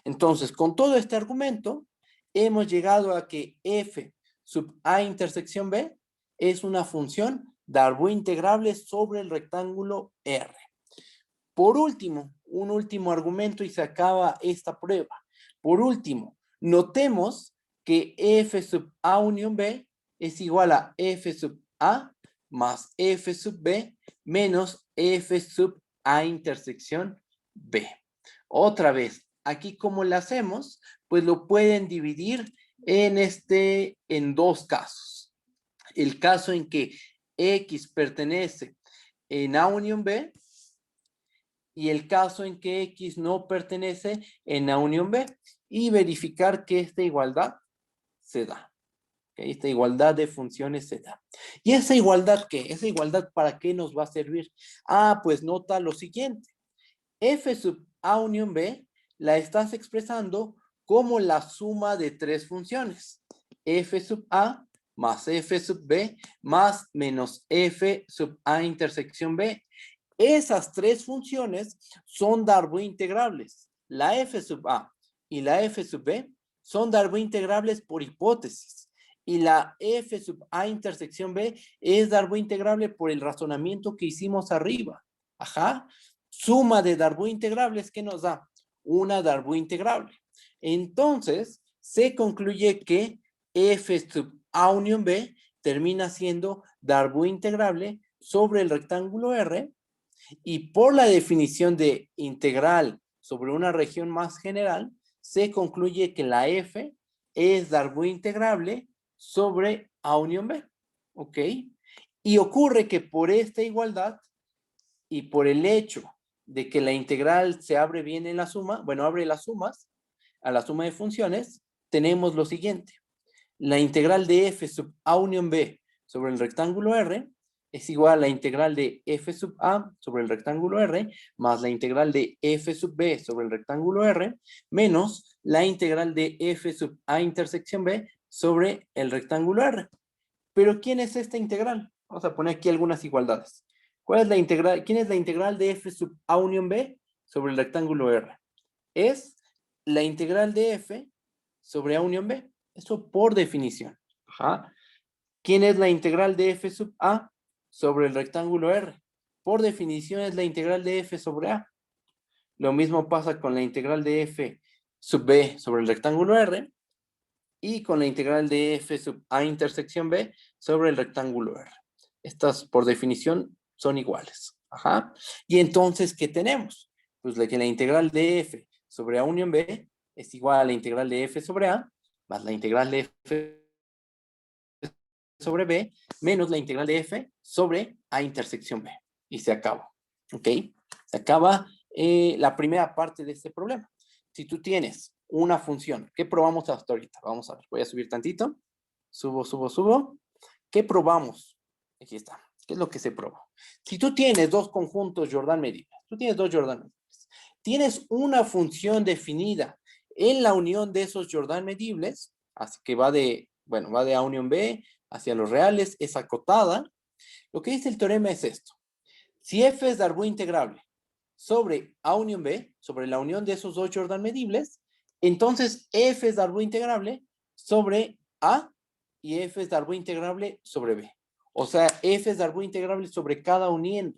Entonces, con todo este argumento, hemos llegado a que F sub A intersección B es una función Darboux integrable sobre el rectángulo R. Por último, un último argumento y se acaba esta prueba. Por último, notemos que F sub A unión B es igual a F sub A más F sub B menos F sub A intersección B. Otra vez, aquí como lo hacemos, pues lo pueden dividir en dos casos. El caso en que X pertenece en A unión B y el caso en que X no pertenece en A unión B y verificar que esta igualdad se da. Esta igualdad de funciones se da. ¿Y esa igualdad qué? ¿Esa igualdad para qué nos va a servir? Pues nota lo siguiente. F sub A unión B la estás expresando como la suma de tres funciones. F sub A más F sub B más menos F sub A intersección B. Esas tres funciones son Darboux integrables. La F sub A y la F sub B son Darboux integrables por hipótesis. Y la F sub A intersección B es Darboux integrable por el razonamiento que hicimos arriba. Ajá. Suma de Darboux integrables, ¿qué nos da? Una Darboux integrable. Entonces, se concluye que F sub A unión B termina siendo Darboux integrable sobre el rectángulo R y por la definición de integral sobre una región más general, se concluye que la F es Darboux integrable sobre A unión B. ¿Ok? Y ocurre que por esta igualdad y por el hecho de que la integral se abre bien en la suma, bueno, abre las sumas, a la suma de funciones, tenemos lo siguiente. La integral de f sub A unión B sobre el rectángulo R es igual a la integral de f sub a sobre el rectángulo R más la integral de f sub b sobre el rectángulo R menos la integral de f sub a intersección b sobre el rectángulo R. Pero ¿quién es esta integral? Vamos a poner aquí algunas igualdades. ¿Cuál es la integral? ¿Quién es la integral de f sub a unión b sobre el rectángulo R? Es la integral de f sobre a unión b. Eso por definición. Ajá. ¿Quién es la integral de f sub a sobre el rectángulo R? Por definición es la integral de f sobre a. Lo mismo pasa con la integral de f sub b sobre el rectángulo R y con la integral de f sub a intersección b sobre el rectángulo R. Estas por definición son iguales. Ajá. Y entonces, ¿qué tenemos? Pues que la integral de f sobre a unión b es igual a la integral de f sobre a más la integral de f sobre b menos la integral de f sobre a intersección b. Y se acaba. ¿Ok? Se acaba la primera parte de este problema. Si tú tienes una función, ¿qué probamos hasta ahorita? Vamos a ver, voy a subir tantito. Subo. ¿Qué probamos? Aquí está. ¿Qué es lo que se probó? Si tú tienes dos conjuntos Jordan medibles, tienes una función definida en la unión de esos Jordan medibles, así que va de A unión B hacia los reales, es acotada. Lo que dice el teorema es esto. Si f es Darboux integrable sobre A unión B, sobre la unión de esos dos Jordan medibles, entonces f es Darboux integrable sobre A y f es Darboux integrable sobre B. O sea, f es Darboux integrable sobre cada uniendo.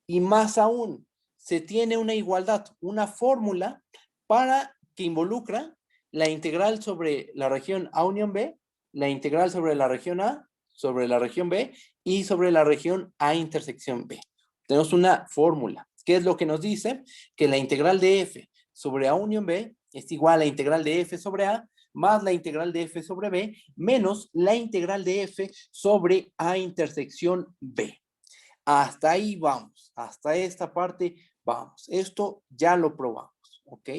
Y más aún, se tiene una igualdad, una fórmula para que involucra la integral sobre la región A unión B, la integral sobre la región A, sobre la región B y sobre la región A intersección B. Tenemos una fórmula. ¿Qué es lo que nos dice? Que la integral de f sobre A unión B es igual a la integral de f sobre A más la integral de f sobre B menos la integral de f sobre A intersección B. Hasta ahí vamos, hasta esta parte vamos. Esto ya lo probamos, ¿ok?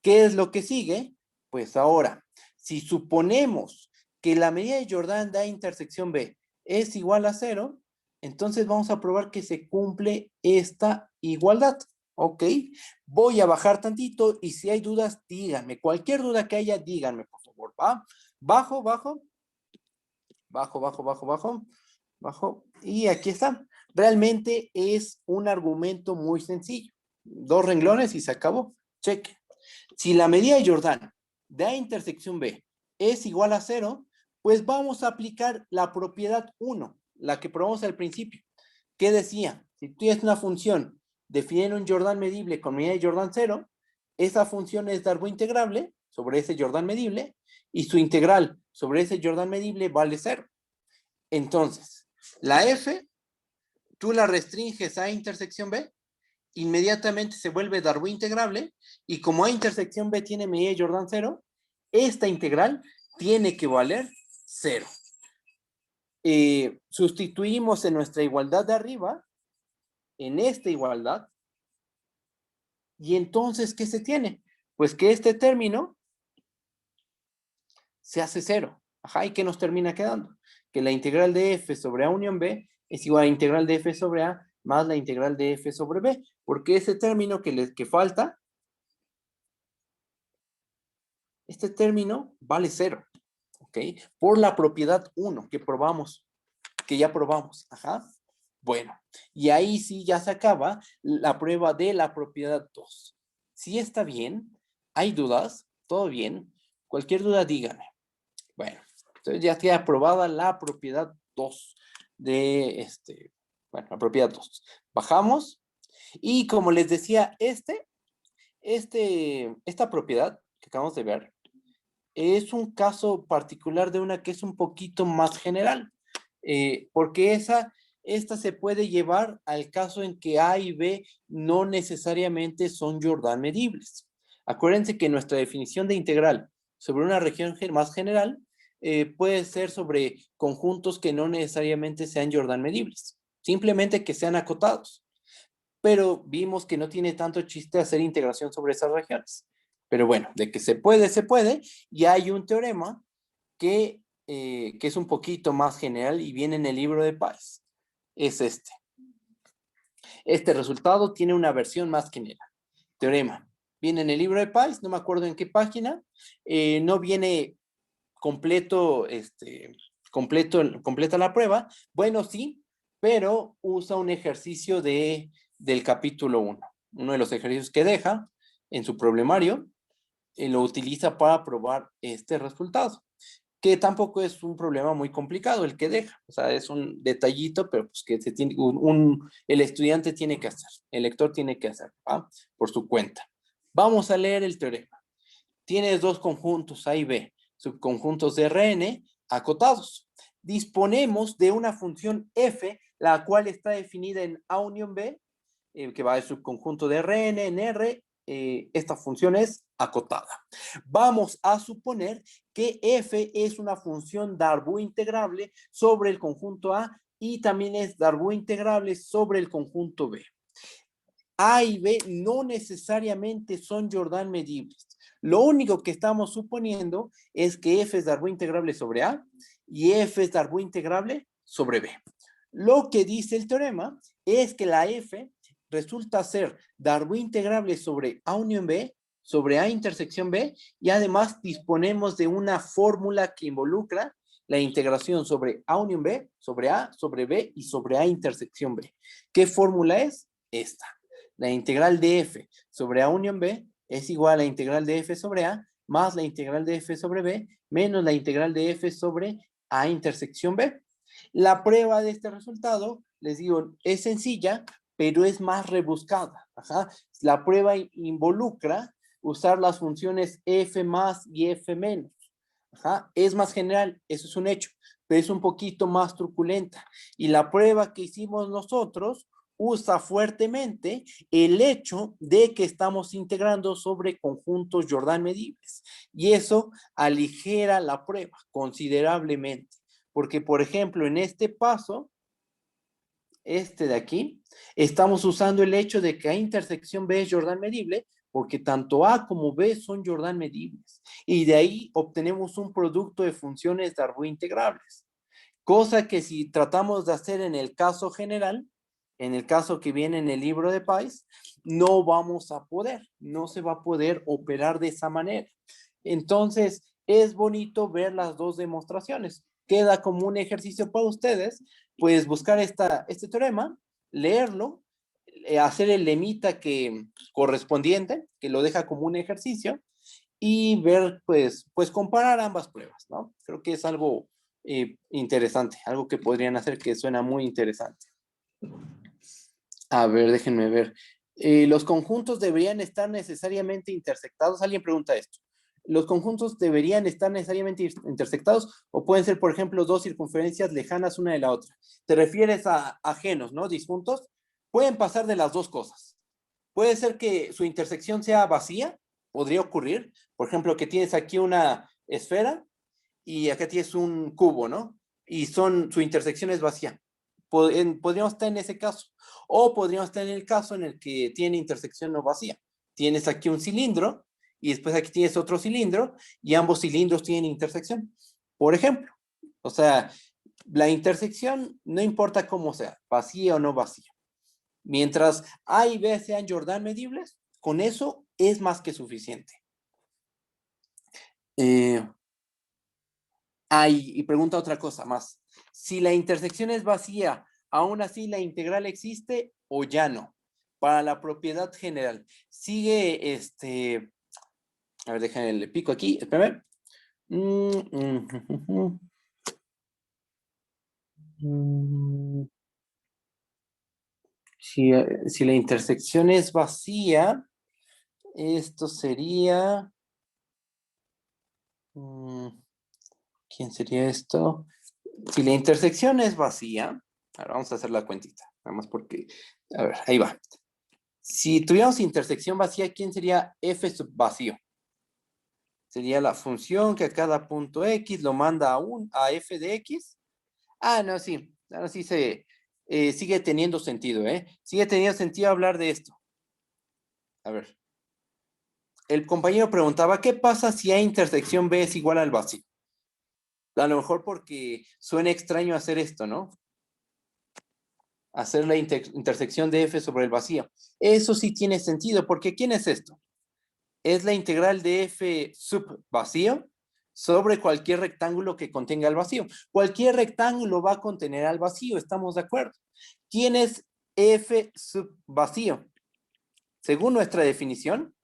¿Qué es lo que sigue? Pues ahora, si suponemos que la medida de Jordan de A intersección B es igual a 0, entonces vamos a probar que se cumple esta igualdad, ¿ok? Voy a bajar tantito y si hay dudas, díganme. Cualquier duda que haya, díganme, por favor, ¿va? Bajo. Y aquí está. Realmente es un argumento muy sencillo. 2 renglones y se acabó. Cheque. Si la medida de Jordan de A intersección B es igual a 0, pues vamos a aplicar la propiedad 1, la que probamos al principio. ¿Qué decía? Si tú tienes una función definiendo un Jordan medible con medida de Jordan 0, esa función es Darboux integrable sobre ese Jordan medible y su integral sobre ese Jordan medible vale 0. Entonces, la f, tú la restringes a intersección B, inmediatamente se vuelve Darboux integrable, y como A intersección B tiene medida de Jordan 0, esta integral tiene que valer 0. Sustituimos en nuestra igualdad de arriba, en esta igualdad, y entonces, ¿qué se tiene? Pues que este término se hace 0. Ajá, ¿y qué nos termina quedando? Que la integral de f sobre A unión B es igual a la integral de f sobre A más la integral de f sobre B, porque ese término que falta, este término vale 0, ¿ok? Por la propiedad 1 que probamos, que ya probamos, ajá. Bueno, y ahí sí ya se acaba la prueba de la propiedad 2. ¿Sí está bien? ¿Hay dudas? ¿Todo bien? Cualquier duda, díganme. Bueno, entonces ya queda aprobada la propiedad 2 de la propiedad 2. Bajamos y como les decía, esta propiedad que acabamos de ver es un caso particular de una que es un poquito más general, porque esta se puede llevar al caso en que A y B no necesariamente son Jordan medibles. Acuérdense que nuestra definición de integral sobre una región más general puede ser sobre conjuntos que no necesariamente sean Jordan medibles, simplemente que sean acotados. Pero vimos que no tiene tanto chiste hacer integración sobre esas regiones. Pero bueno, de que se puede, y hay un teorema que que es un poquito más general y viene en el libro de Páez, es este. Este resultado tiene una versión más general. Teorema. Viene en el libro de Páez, no me acuerdo en qué página. No viene completo, completa la prueba. Bueno, sí, pero usa un ejercicio del capítulo 1. Uno de los ejercicios que deja en su problemario, lo utiliza para probar este resultado, que tampoco es un problema muy complicado el que deja. O sea, es un detallito, pero pues que se tiene, el estudiante tiene que hacer, el lector tiene que hacer, ¿va? Por su cuenta. Vamos a leer el teorema. Tienes dos conjuntos A y B, subconjuntos de Rn acotados. Disponemos de una función f, la cual está definida en A unión B, que va del subconjunto de Rn en R. Esta función es acotada. Vamos a suponer que f es una función Darboux integrable sobre el conjunto A y también es Darboux integrable sobre el conjunto B. A y B no necesariamente son Jordan medibles. Lo único que estamos suponiendo es que f es Darboux integrable sobre A y f es Darboux integrable sobre B. Lo que dice el teorema es que la f resulta ser Darboux integrable sobre A unión B, sobre A intersección B, y además disponemos de una fórmula que involucra la integración sobre A unión B, sobre A, sobre B y sobre A intersección B. ¿Qué fórmula es? Esta. La integral de f sobre A unión B es igual a la integral de f sobre A más la integral de f sobre B menos la integral de f sobre A intersección B. La prueba de este resultado, les digo, es sencilla, pero es más rebuscada. Ajá. La prueba involucra usar las funciones f más y f menos. Ajá. Es más general, eso es un hecho, pero es un poquito más truculenta. Y la prueba que hicimos nosotros usa fuertemente el hecho de que estamos integrando sobre conjuntos Jordan medibles. Y eso aligera la prueba considerablemente. Porque, por ejemplo, en este paso, este de aquí, estamos usando el hecho de que A intersección B es Jordan medible, porque tanto A como B son Jordan medibles. Y de ahí obtenemos un producto de funciones Darboux integrables. Cosa que si tratamos de hacer en el caso general, en el caso que viene en el libro de Páez, no vamos a poder, no se va a poder operar de esa manera. Entonces, es bonito ver las dos demostraciones. Queda como un ejercicio para ustedes, pues buscar este teorema, leerlo, hacer el lemita correspondiente, que lo deja como un ejercicio, y ver, pues comparar ambas pruebas, ¿no? Creo que es algo interesante, algo que podrían hacer que suena muy interesante. A ver, déjenme ver. ¿Los conjuntos deberían estar necesariamente intersectados? Alguien pregunta esto. ¿Los conjuntos deberían estar necesariamente intersectados o pueden ser, por ejemplo, dos circunferencias lejanas una de la otra? Te refieres a ajenos, ¿no? Disjuntos. Pueden pasar de las dos cosas. Puede ser que su intersección sea vacía, podría ocurrir. Por ejemplo, que tienes aquí una esfera y acá tienes un cubo, ¿no? Y su intersección es vacía. Podríamos estar en ese caso. O podríamos estar en el caso en el que tiene intersección no vacía. Tienes aquí un cilindro y después aquí tienes otro cilindro y ambos cilindros tienen intersección. Por ejemplo, o sea, la intersección no importa cómo sea, vacía o no vacía. Mientras A y B sean Jordan medibles, con eso es más que suficiente. Y pregunta otra cosa más. Si la intersección es vacía, ¿aún así la integral existe o ya no? Para la propiedad general. Sigue a ver, déjenme le pico aquí, espérame. Si la intersección es vacía, esto sería... ¿Quién sería esto? Si la intersección es vacía, ahora vamos a hacer la cuentita, nada más porque, a ver, ahí va. Si tuviéramos intersección vacía, ¿quién sería f sub vacío? Sería la función que a cada punto x lo manda a f de x. Ah, no, sí, ahora sí sigue teniendo sentido, ¿eh? Sigue teniendo sentido hablar de esto. A ver. El compañero preguntaba, ¿qué pasa si a intersección b es igual al vacío? A lo mejor porque suena extraño hacer esto, ¿no? Hacer la intersección de f sobre el vacío. Eso sí tiene sentido, porque ¿quién es esto? Es la integral de f sub vacío sobre cualquier rectángulo que contenga el vacío. Cualquier rectángulo va a contener al vacío, ¿estamos de acuerdo? ¿Quién es f sub vacío? Según nuestra definición,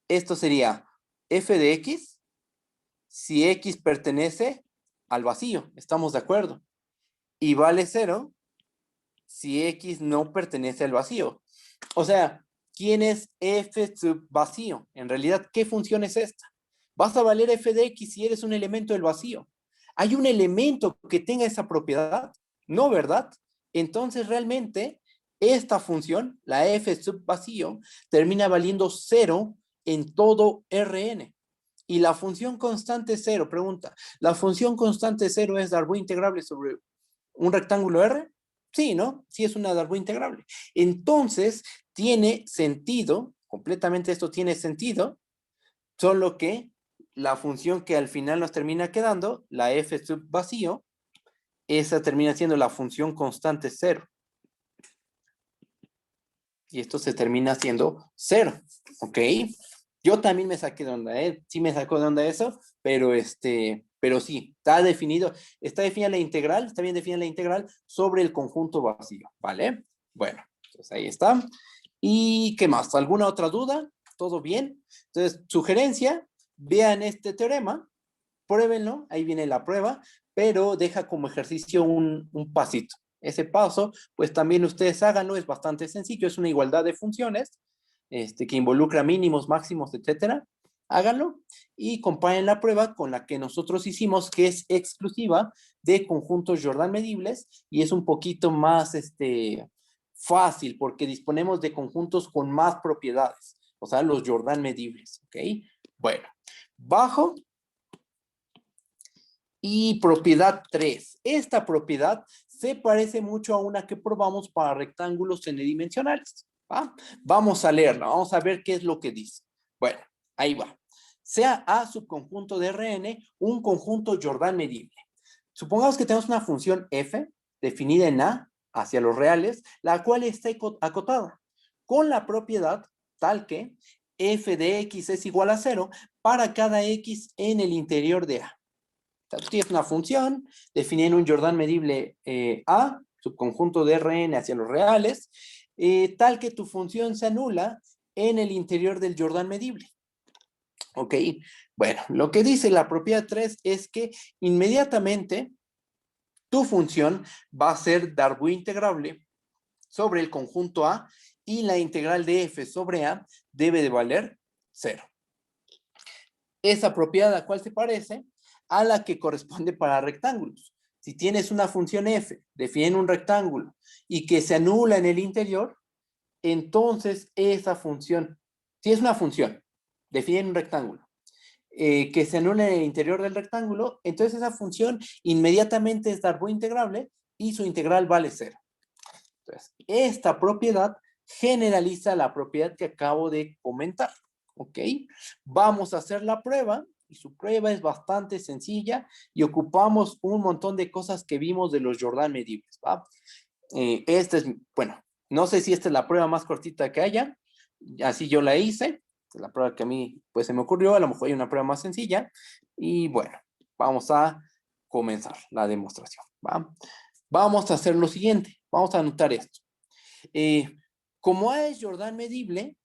esto sería f de x si x pertenece al vacío, ¿estamos de acuerdo? Y vale 0 si x no pertenece al vacío. O sea, ¿quién es f sub vacío? En realidad, ¿qué función es esta? Vas a valer f de x si eres un elemento del vacío. ¿Hay un elemento que tenga esa propiedad? No, ¿verdad? Entonces, realmente, esta función, la f sub vacío, termina valiendo 0 en todo Rn. Y la función constante 0, pregunta, ¿la función constante 0 es Darboux integrable sobre un rectángulo R? Sí, ¿no? Sí es una Darboux integrable. Entonces, tiene sentido, completamente esto tiene sentido, solo que la función que al final nos termina quedando, la f sub vacío, esa termina siendo la función constante 0. Y esto se termina siendo 0, ¿ok? Yo también me saqué de onda, ¿eh? Sí me sacó de onda eso, pero sí, está definida la integral, está bien definida la integral sobre el conjunto vacío, ¿vale? Bueno, entonces ahí está. ¿Y qué más? ¿Alguna otra duda? ¿Todo bien? Entonces, sugerencia, vean este teorema, pruébenlo, ahí viene la prueba, pero deja como ejercicio un pasito. Ese paso, pues también ustedes háganlo, es bastante sencillo, es una igualdad de funciones, que involucra mínimos, máximos, etcétera. Háganlo y comparen la prueba con la que nosotros hicimos, que es exclusiva de conjuntos Jordan medibles y es un poquito más fácil porque disponemos de conjuntos con más propiedades, o sea, los Jordan medibles, ¿ok? Bueno, bajo y propiedad 3. Esta propiedad se parece mucho a una que probamos para rectángulos n-dimensionales. ¿Va? Vamos a leerla, vamos a ver qué es lo que dice. Bueno, ahí va. Sea A subconjunto de Rn un conjunto Jordan medible. Supongamos que tenemos una función f definida en A hacia los reales, la cual está acotada con la propiedad tal que f de x es igual a 0 para cada x en el interior de A. Tú tienes una función, definen un Jordan medible A, subconjunto de Rn hacia los reales, tal que tu función se anula en el interior del Jordan medible. Ok, bueno, lo que dice la propiedad 3 es que inmediatamente tu función va a ser Darboux integrable sobre el conjunto A y la integral de f sobre A debe de valer 0. Esa propiedad a cuál se parece a la que corresponde para rectángulos. Si tienes una función f, define un rectángulo y que se anula en el interior, entonces esa función, si es una función, define un rectángulo, que se anula en el interior del rectángulo, entonces esa función inmediatamente es Darboux integrable y su integral vale 0. Entonces, esta propiedad generaliza la propiedad que acabo de comentar. ¿Ok? Vamos a hacer la prueba y su prueba es bastante sencilla y ocupamos un montón de cosas que vimos de los Jordan medibles, ¿va? Esta es, bueno, no sé si esta es la prueba más cortita que haya, así yo la hice, es la prueba que a mí pues se me ocurrió, a lo mejor hay una prueba más sencilla y bueno, vamos a comenzar la demostración, ¿va? Vamos a hacer lo siguiente, vamos a anotar esto. Como A es Jordan medible,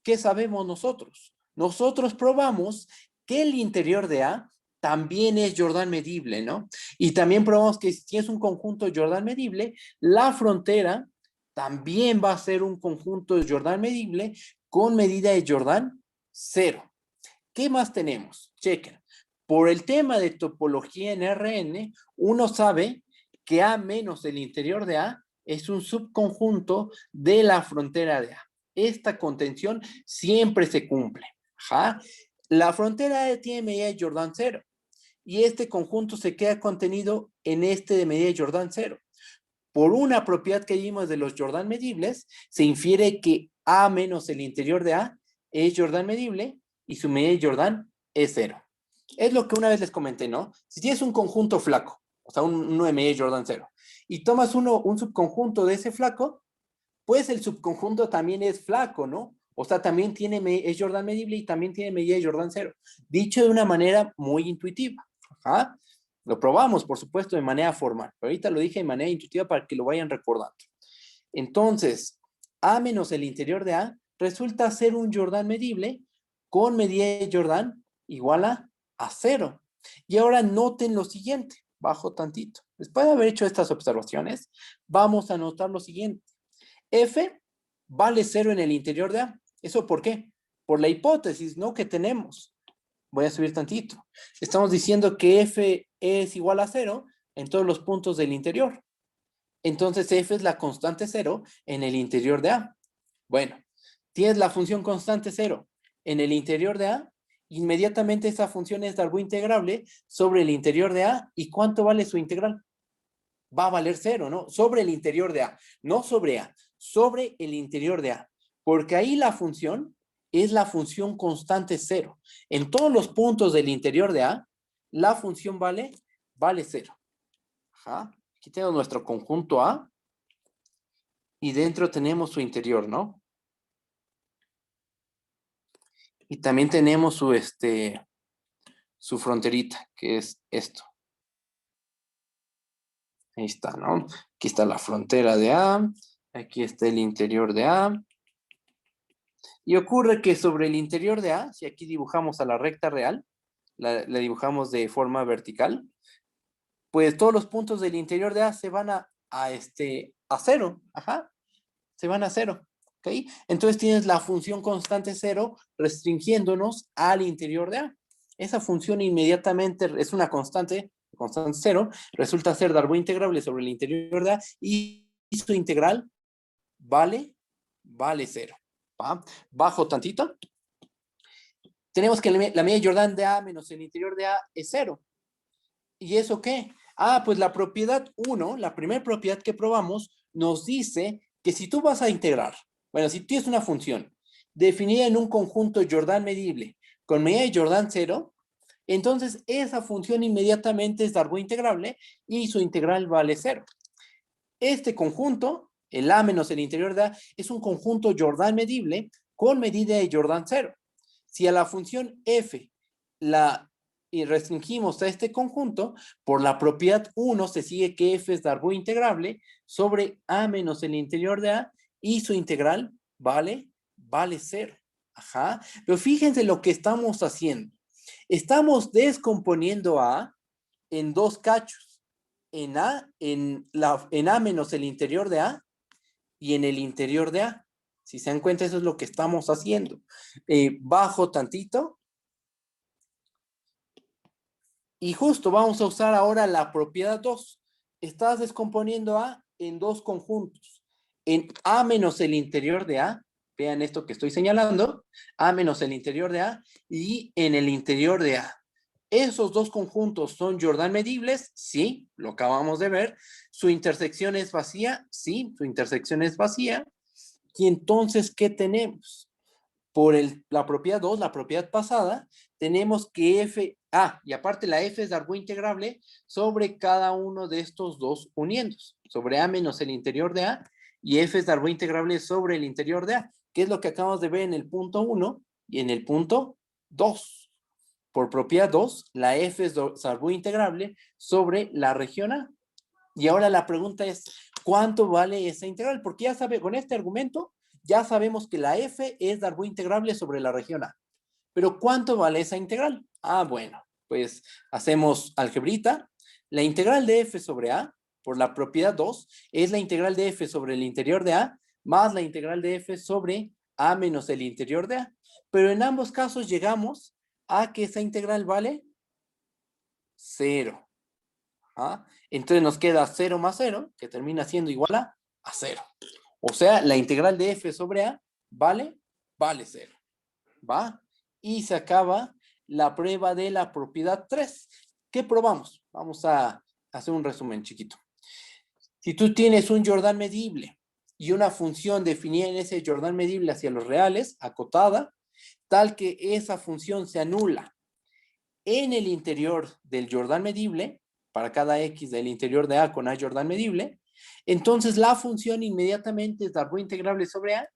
¿qué sabemos nosotros? Nosotros probamos que el interior de A también es Jordan medible, ¿no? Y también probamos que si es un conjunto Jordan medible, la frontera también va a ser un conjunto de Jordan medible con medida de Jordan 0. ¿Qué más tenemos? Chequen. Por el tema de topología en Rn, uno sabe que A menos el interior de A es un subconjunto de la frontera de A. Esta contención siempre se cumple. Ajá. La frontera tiene medida de Jordan 0 y este conjunto se queda contenido en este de medida de Jordan 0. Por una propiedad que vimos de los Jordan medibles, se infiere que A menos el interior de A es Jordan medible y su medida de Jordan es 0. Es lo que una vez les comenté, ¿no? Si tienes un conjunto flaco, o sea, un ME Jordan 0, y tomas un subconjunto de ese flaco, pues el subconjunto también es flaco, ¿no? O sea, también es Jordan medible y también tiene medida de Jordan 0. Dicho de una manera muy intuitiva. Ajá. Lo probamos, por supuesto, de manera formal. Pero ahorita lo dije de manera intuitiva para que lo vayan recordando. Entonces, A menos el interior de A resulta ser un Jordan medible con medida de Jordan igual a 0. Y ahora noten lo siguiente, bajo tantito. Después de haber hecho estas observaciones, vamos a notar lo siguiente. F vale 0 en el interior de A. ¿Eso por qué? Por la hipótesis, ¿no? Que tenemos. Voy a subir tantito. Estamos diciendo que F es igual a 0 en todos los puntos del interior. Entonces F es la constante 0 en el interior de A. Bueno, tienes la función constante 0 en el interior de A, inmediatamente esa función es algo integrable sobre el interior de A. ¿Y cuánto vale su integral? Va a valer 0, ¿no? Sobre el interior de A, no sobre A, sobre el interior de A. Porque ahí la función es la función constante 0. En todos los puntos del interior de A, la función vale 0. Ajá. Aquí tenemos nuestro conjunto A y dentro tenemos su interior, ¿no? Y también tenemos su fronterita, que es esto. Ahí está, ¿no? Aquí está la frontera de A, aquí está el interior de A. Y ocurre que sobre el interior de A, si aquí dibujamos a la recta real, la dibujamos de forma vertical, pues todos los puntos del interior de A se van a 0, ajá, se van a 0, ¿ok? Entonces tienes la función constante 0 restringiéndonos al interior de A. Esa función inmediatamente es una constante 0, resulta ser Darbois integrable sobre el interior de A y su integral vale 0. ¿Va? Bajo tantito. Tenemos que la medida de Jordan de A menos el interior de A es 0. ¿Y eso qué? Ah, pues la propiedad 1, la primera propiedad que probamos, nos dice que si tú vas a integrar, bueno, si tienes una función definida en un conjunto Jordan medible con medida de Jordan 0, entonces esa función inmediatamente es Darbois integrable y su integral vale 0. Este conjunto, el A menos el interior de A, es un conjunto Jordan medible con medida de Jordan 0. Si a la función f y restringimos a este conjunto, por la propiedad 1 se sigue que f es Darbois integrable sobre A menos el interior de A y su integral vale 0. Ajá. Pero fíjense lo que estamos haciendo. Estamos descomponiendo A en dos cachos. En A menos el interior de A y en el interior de A. Si se dan cuenta, eso es lo que estamos haciendo. Bajo tantito. Y justo vamos a usar ahora la propiedad 2. Estás descomponiendo A en dos conjuntos. En A menos el interior de A, vean esto que estoy señalando, A menos el interior de A y en el interior de A. ¿Esos dos conjuntos son Jordan medibles? Sí, lo acabamos de ver. ¿Su intersección es vacía? Sí, su intersección es vacía. Y entonces, ¿qué tenemos? Por la propiedad 2, la propiedad pasada, tenemos que F, y aparte la F es Darbois integrable sobre cada uno de estos dos uniendos, sobre A menos el interior de A, y F es Darbois integrable sobre el interior de A, que es lo que acabamos de ver en el punto 1 y en el punto 2. Por propiedad 2, la F es Darbois integrable sobre la región A. Y ahora la pregunta es, ¿cuánto vale esa integral? Porque ya sabe, con este argumento, ya sabemos que la f es Darbois integrable sobre la región A. Pero ¿cuánto vale esa integral? Ah, bueno, pues hacemos algebrita. La integral de f sobre A, por la propiedad 2, es la integral de f sobre el interior de A, más la integral de f sobre A menos el interior de A. Pero en ambos casos llegamos a que esa integral vale 0. ¿Ah? Entonces nos queda 0 más 0, que termina siendo igual a 0. O sea, la integral de f sobre a vale 0. ¿Va? Y se acaba la prueba de la propiedad 3. ¿Qué probamos? Vamos a hacer un resumen chiquito. Si tú tienes un Jordan medible y una función definida en ese Jordan medible hacia los reales, acotada, tal que esa función se anula en el interior del Jordan medible, para cada X del interior de A con A Jordan medible, entonces la función inmediatamente es Darboux integrable sobre A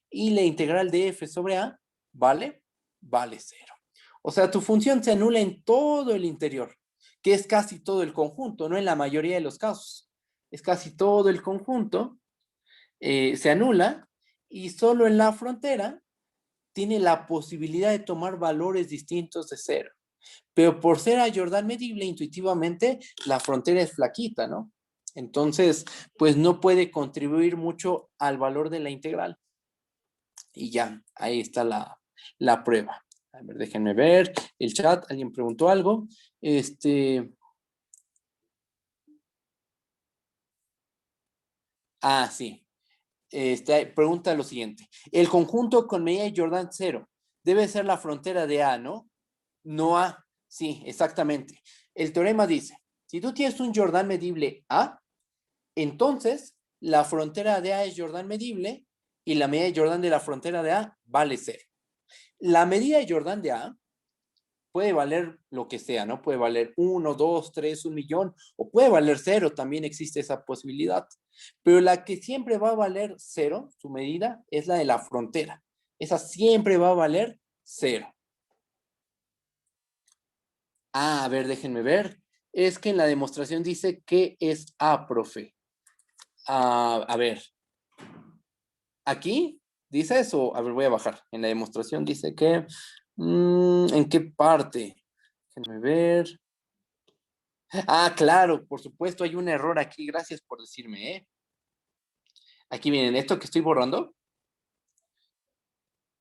y la integral de F sobre A vale 0. O sea, tu función se anula en todo el interior, que es casi todo el conjunto, no en la mayoría de los casos. Es casi todo el conjunto, se anula y solo en la frontera tiene la posibilidad de tomar valores distintos de 0. Pero por ser a Jordan medible, intuitivamente la frontera es flaquita, ¿no? Entonces, pues no puede contribuir mucho al valor de la integral. Y ya, ahí está la prueba. A ver, déjenme ver el chat. ¿Alguien preguntó algo? Sí. Pregunta lo siguiente. El conjunto con medida de Jordan 0 debe ser la frontera de A, ¿no? No A. Sí, exactamente. El teorema dice, si tú tienes un Jordan medible A, entonces la frontera de A es Jordan medible y la medida de Jordan de la frontera de A vale 0. La medida de Jordan de A puede valer lo que sea, ¿no? Puede valer 1, 2, 3, 1.000.000, o puede valer 0, también existe esa posibilidad. Pero la que siempre va a valer 0, su medida, es la de la frontera. Esa siempre va a valer 0. A ver, déjenme ver. Es que en la demostración dice que es A, profe. A ver. Aquí dice eso. A ver, voy a bajar. En la demostración dice que... ¿en qué parte? Déjenme ver. Claro, por supuesto, hay un error aquí. Gracias por decirme, ¿eh? Aquí miren, esto que estoy borrando.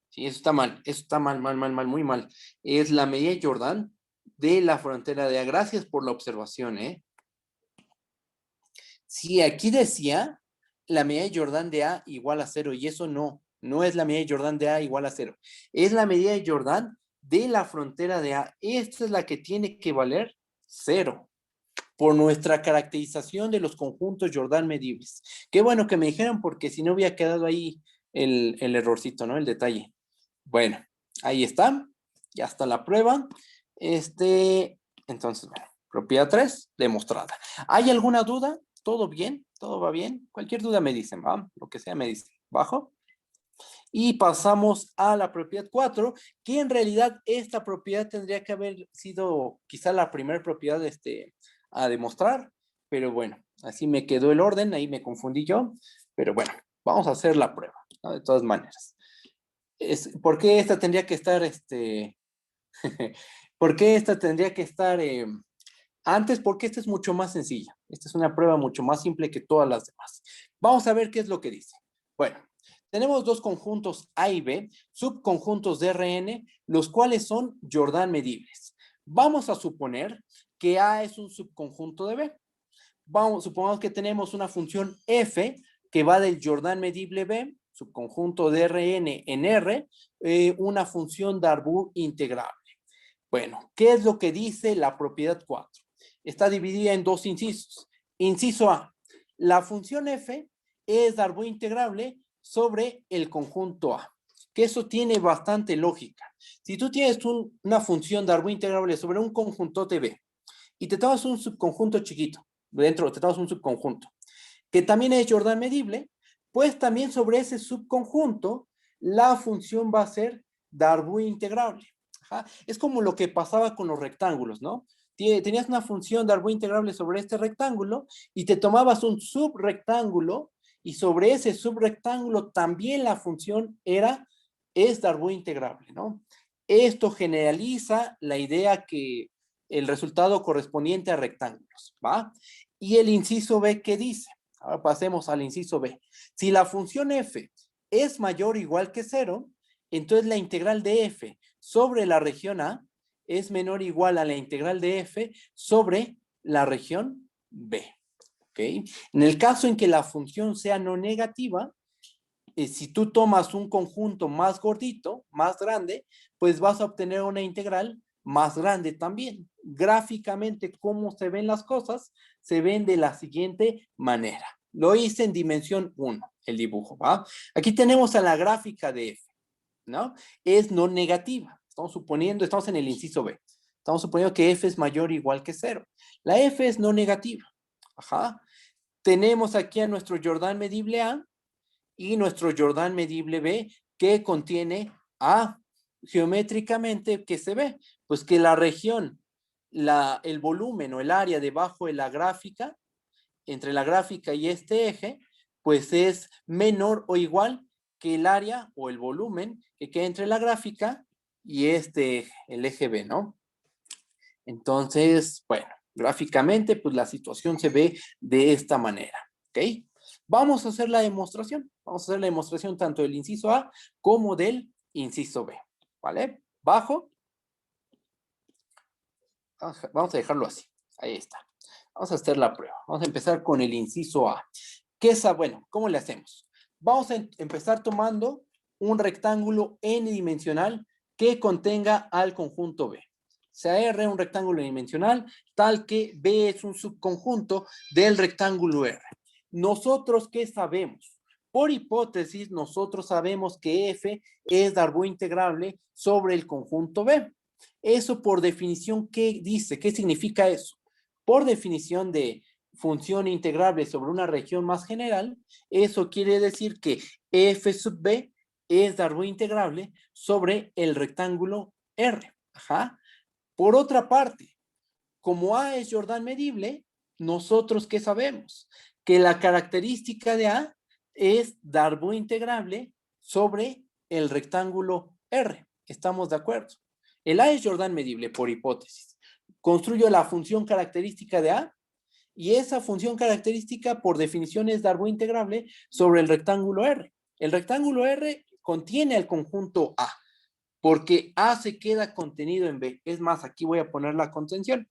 Sí, eso está mal. Eso está mal, muy mal. Es la medida Jordan de la frontera de A. Gracias por la observación, ¿eh? Sí, aquí decía la medida de Jordan de A igual a 0, y eso no es la medida de Jordan de A igual a 0. Es la medida de Jordan de la frontera de A. Esta es la que tiene que valer 0. Por nuestra caracterización de los conjuntos Jordan medibles. Qué bueno que me dijeron, porque si no hubiera quedado ahí el errorcito, ¿no? El detalle. Bueno, ahí está. Ya está la prueba. Entonces, bueno, propiedad 3, demostrada. ¿Hay alguna duda? ¿Todo bien? ¿Todo va bien? Cualquier duda me dicen, ¿va? Lo que sea me dicen. ¿Bajo? Y pasamos a la propiedad 4, que en realidad esta propiedad tendría que haber sido quizá la primera propiedad a demostrar, pero bueno, así me quedó el orden, ahí me confundí yo, pero bueno, vamos a hacer la prueba, ¿no? De todas maneras. ¿Por qué esta tendría que estar, ¿por qué esta tendría que estar antes? Porque esta es mucho más sencilla. Esta es una prueba mucho más simple que todas las demás. Vamos a ver qué es lo que dice. Bueno, tenemos dos conjuntos A y B, subconjuntos de Rn, los cuales son Jordan medibles. Vamos a suponer que A es un subconjunto de B. Supongamos que tenemos una función f que va del Jordan medible B, subconjunto de Rn en R, una función Darboux integrable. Bueno, ¿qué es lo que dice la propiedad 4? Está dividida en dos incisos. Inciso A, la función f es Darboux integrable sobre el conjunto A, que eso tiene bastante lógica. Si tú tienes una función Darboux integrable sobre un conjunto B y te tomas un subconjunto chiquito, dentro te tomas un subconjunto, que también es Jordan medible, pues también sobre ese subconjunto la función va a ser Darboux integrable. Ajá. Es como lo que pasaba con los rectángulos, ¿no? Tenías una función Darboux integrable sobre este rectángulo y te tomabas un subrectángulo y sobre ese subrectángulo también la función es Darboux integrable, ¿no? Esto generaliza la idea que el resultado correspondiente a rectángulos, ¿va? Y el inciso B, ¿qué dice? Ahora pasemos al inciso B. Si la función f es mayor o igual que 0, entonces la integral de f sobre la región A es menor o igual a la integral de f sobre la región B. ¿Ok? En el caso en que la función sea no negativa, si tú tomas un conjunto más gordito, más grande, pues vas a obtener una integral más grande también. Gráficamente, ¿cómo se ven las cosas? Se ven de la siguiente manera. Lo hice en dimensión 1, el dibujo, ¿va? Aquí tenemos a la gráfica de f, ¿no? Es no negativa. Estamos suponiendo, estamos en el inciso B. Estamos suponiendo que F es mayor o igual que 0. La F es no negativa. Ajá. Tenemos aquí a nuestro Jordan medible A y nuestro Jordan medible B que contiene A. Geométricamente, ¿qué se ve? Pues que la región, el volumen o el área debajo de la gráfica, entre la gráfica y este eje, pues es menor o igual que el área o el volumen que queda entre la gráfica y este eje, el eje B, ¿no? Entonces, bueno, gráficamente, pues la situación se ve de esta manera, ¿ok? Vamos a hacer la demostración. Vamos a hacer la demostración tanto del inciso A como del inciso B, ¿vale? Bajo. Vamos a dejarlo así. Ahí está. Vamos a hacer la prueba. Vamos a empezar con el inciso A. ¿Qué es A? Bueno, ¿cómo le hacemos? Vamos a empezar tomando un rectángulo n-dimensional que contenga al conjunto B. Sea R un rectángulo dimensional, tal que B es un subconjunto del rectángulo R. ¿Nosotros qué sabemos? Por hipótesis, nosotros sabemos que F es darbo integrable sobre el conjunto B. Eso por definición, ¿qué dice? ¿Qué significa eso? Por definición de función integrable sobre una región más general, eso quiere decir que F sub B es darbo integrable sobre el rectángulo R. Ajá. Por otra parte, como A es Jordan medible, nosotros ¿qué sabemos? Que la característica de A es darbo integrable sobre el rectángulo R. ¿Estamos de acuerdo? El A es Jordan medible por hipótesis. Construyo la función característica de A y esa función característica por definición es darbo integrable sobre el rectángulo R. El rectángulo R contiene el conjunto A porque A se queda contenido en B. Es más, aquí voy a poner la contención.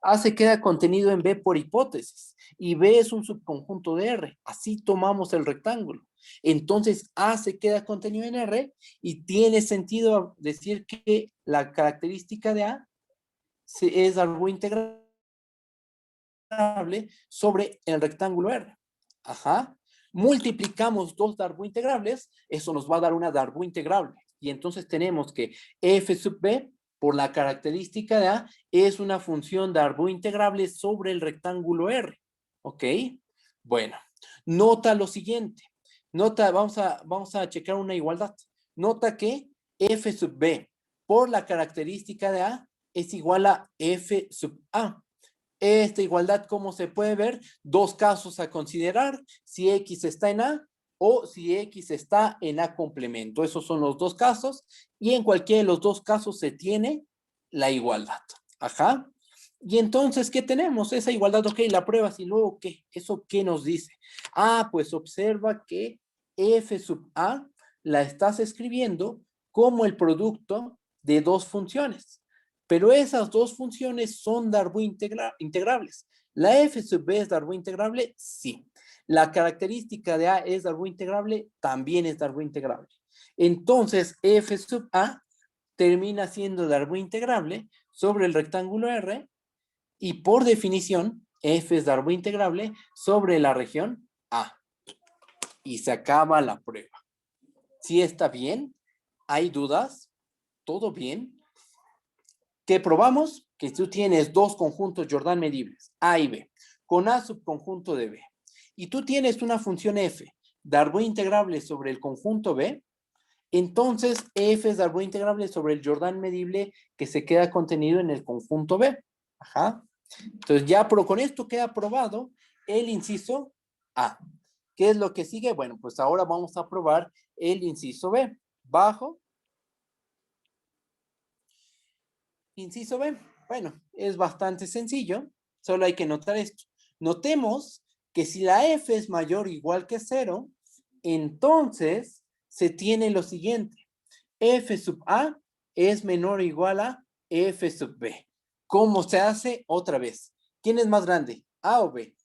A se queda contenido en B por hipótesis y B es un subconjunto de R. Así tomamos el rectángulo. Entonces A se queda contenido en R y tiene sentido decir que la característica de A es algo integrable sobre el rectángulo R. Ajá. Multiplicamos dos darbo integrables, eso nos va a dar una darbo integrable. Y entonces tenemos que F sub B, por la característica de A, es una función darbo integrable sobre el rectángulo R. ¿Ok? Bueno, nota lo siguiente. Nota, vamos a checar una igualdad. Nota que F sub B, por la característica de A, es igual a F sub A. Esta igualdad, ¿cómo se puede ver? Dos casos a considerar, si X está en A o si X está en A complemento. Esos son los dos casos y en cualquiera de los dos casos se tiene la igualdad. Ajá. Y entonces, ¿qué tenemos? Esa igualdad, ok, la pruebas y luego, ¿qué? ¿Eso qué nos dice? Ah, pues observa que F sub A la estás escribiendo como el producto de dos funciones. Pero esas dos funciones son darbo integrables. ¿La F sub B es darbo integrable? Sí. ¿La característica de A es darbo integrable? También es darbo integrable. Entonces, F sub A termina siendo darbo integrable sobre el rectángulo R y por definición, F es darbo integrable sobre la región A. Y se acaba la prueba. ¿Sí está bien? ¿Hay dudas? ¿Todo bien? ¿Qué probamos? Que tú tienes dos conjuntos Jordan medibles, A y B, con A subconjunto de B. Y tú tienes una función F, darbo integrable sobre el conjunto B, entonces F es darbo integrable sobre el Jordan medible que se queda contenido en el conjunto B. Ajá. Entonces ya con esto queda probado el inciso A. ¿Qué es lo que sigue? Bueno, pues ahora vamos a probar el inciso B. Bajo. Inciso B. Bueno, es bastante sencillo. Solo hay que notar esto. Notemos que si la F es mayor o igual que 0, entonces se tiene lo siguiente. F sub A es menor o igual a F sub B. ¿Cómo se hace? Otra vez. ¿Quién es más grande? ¿A o B?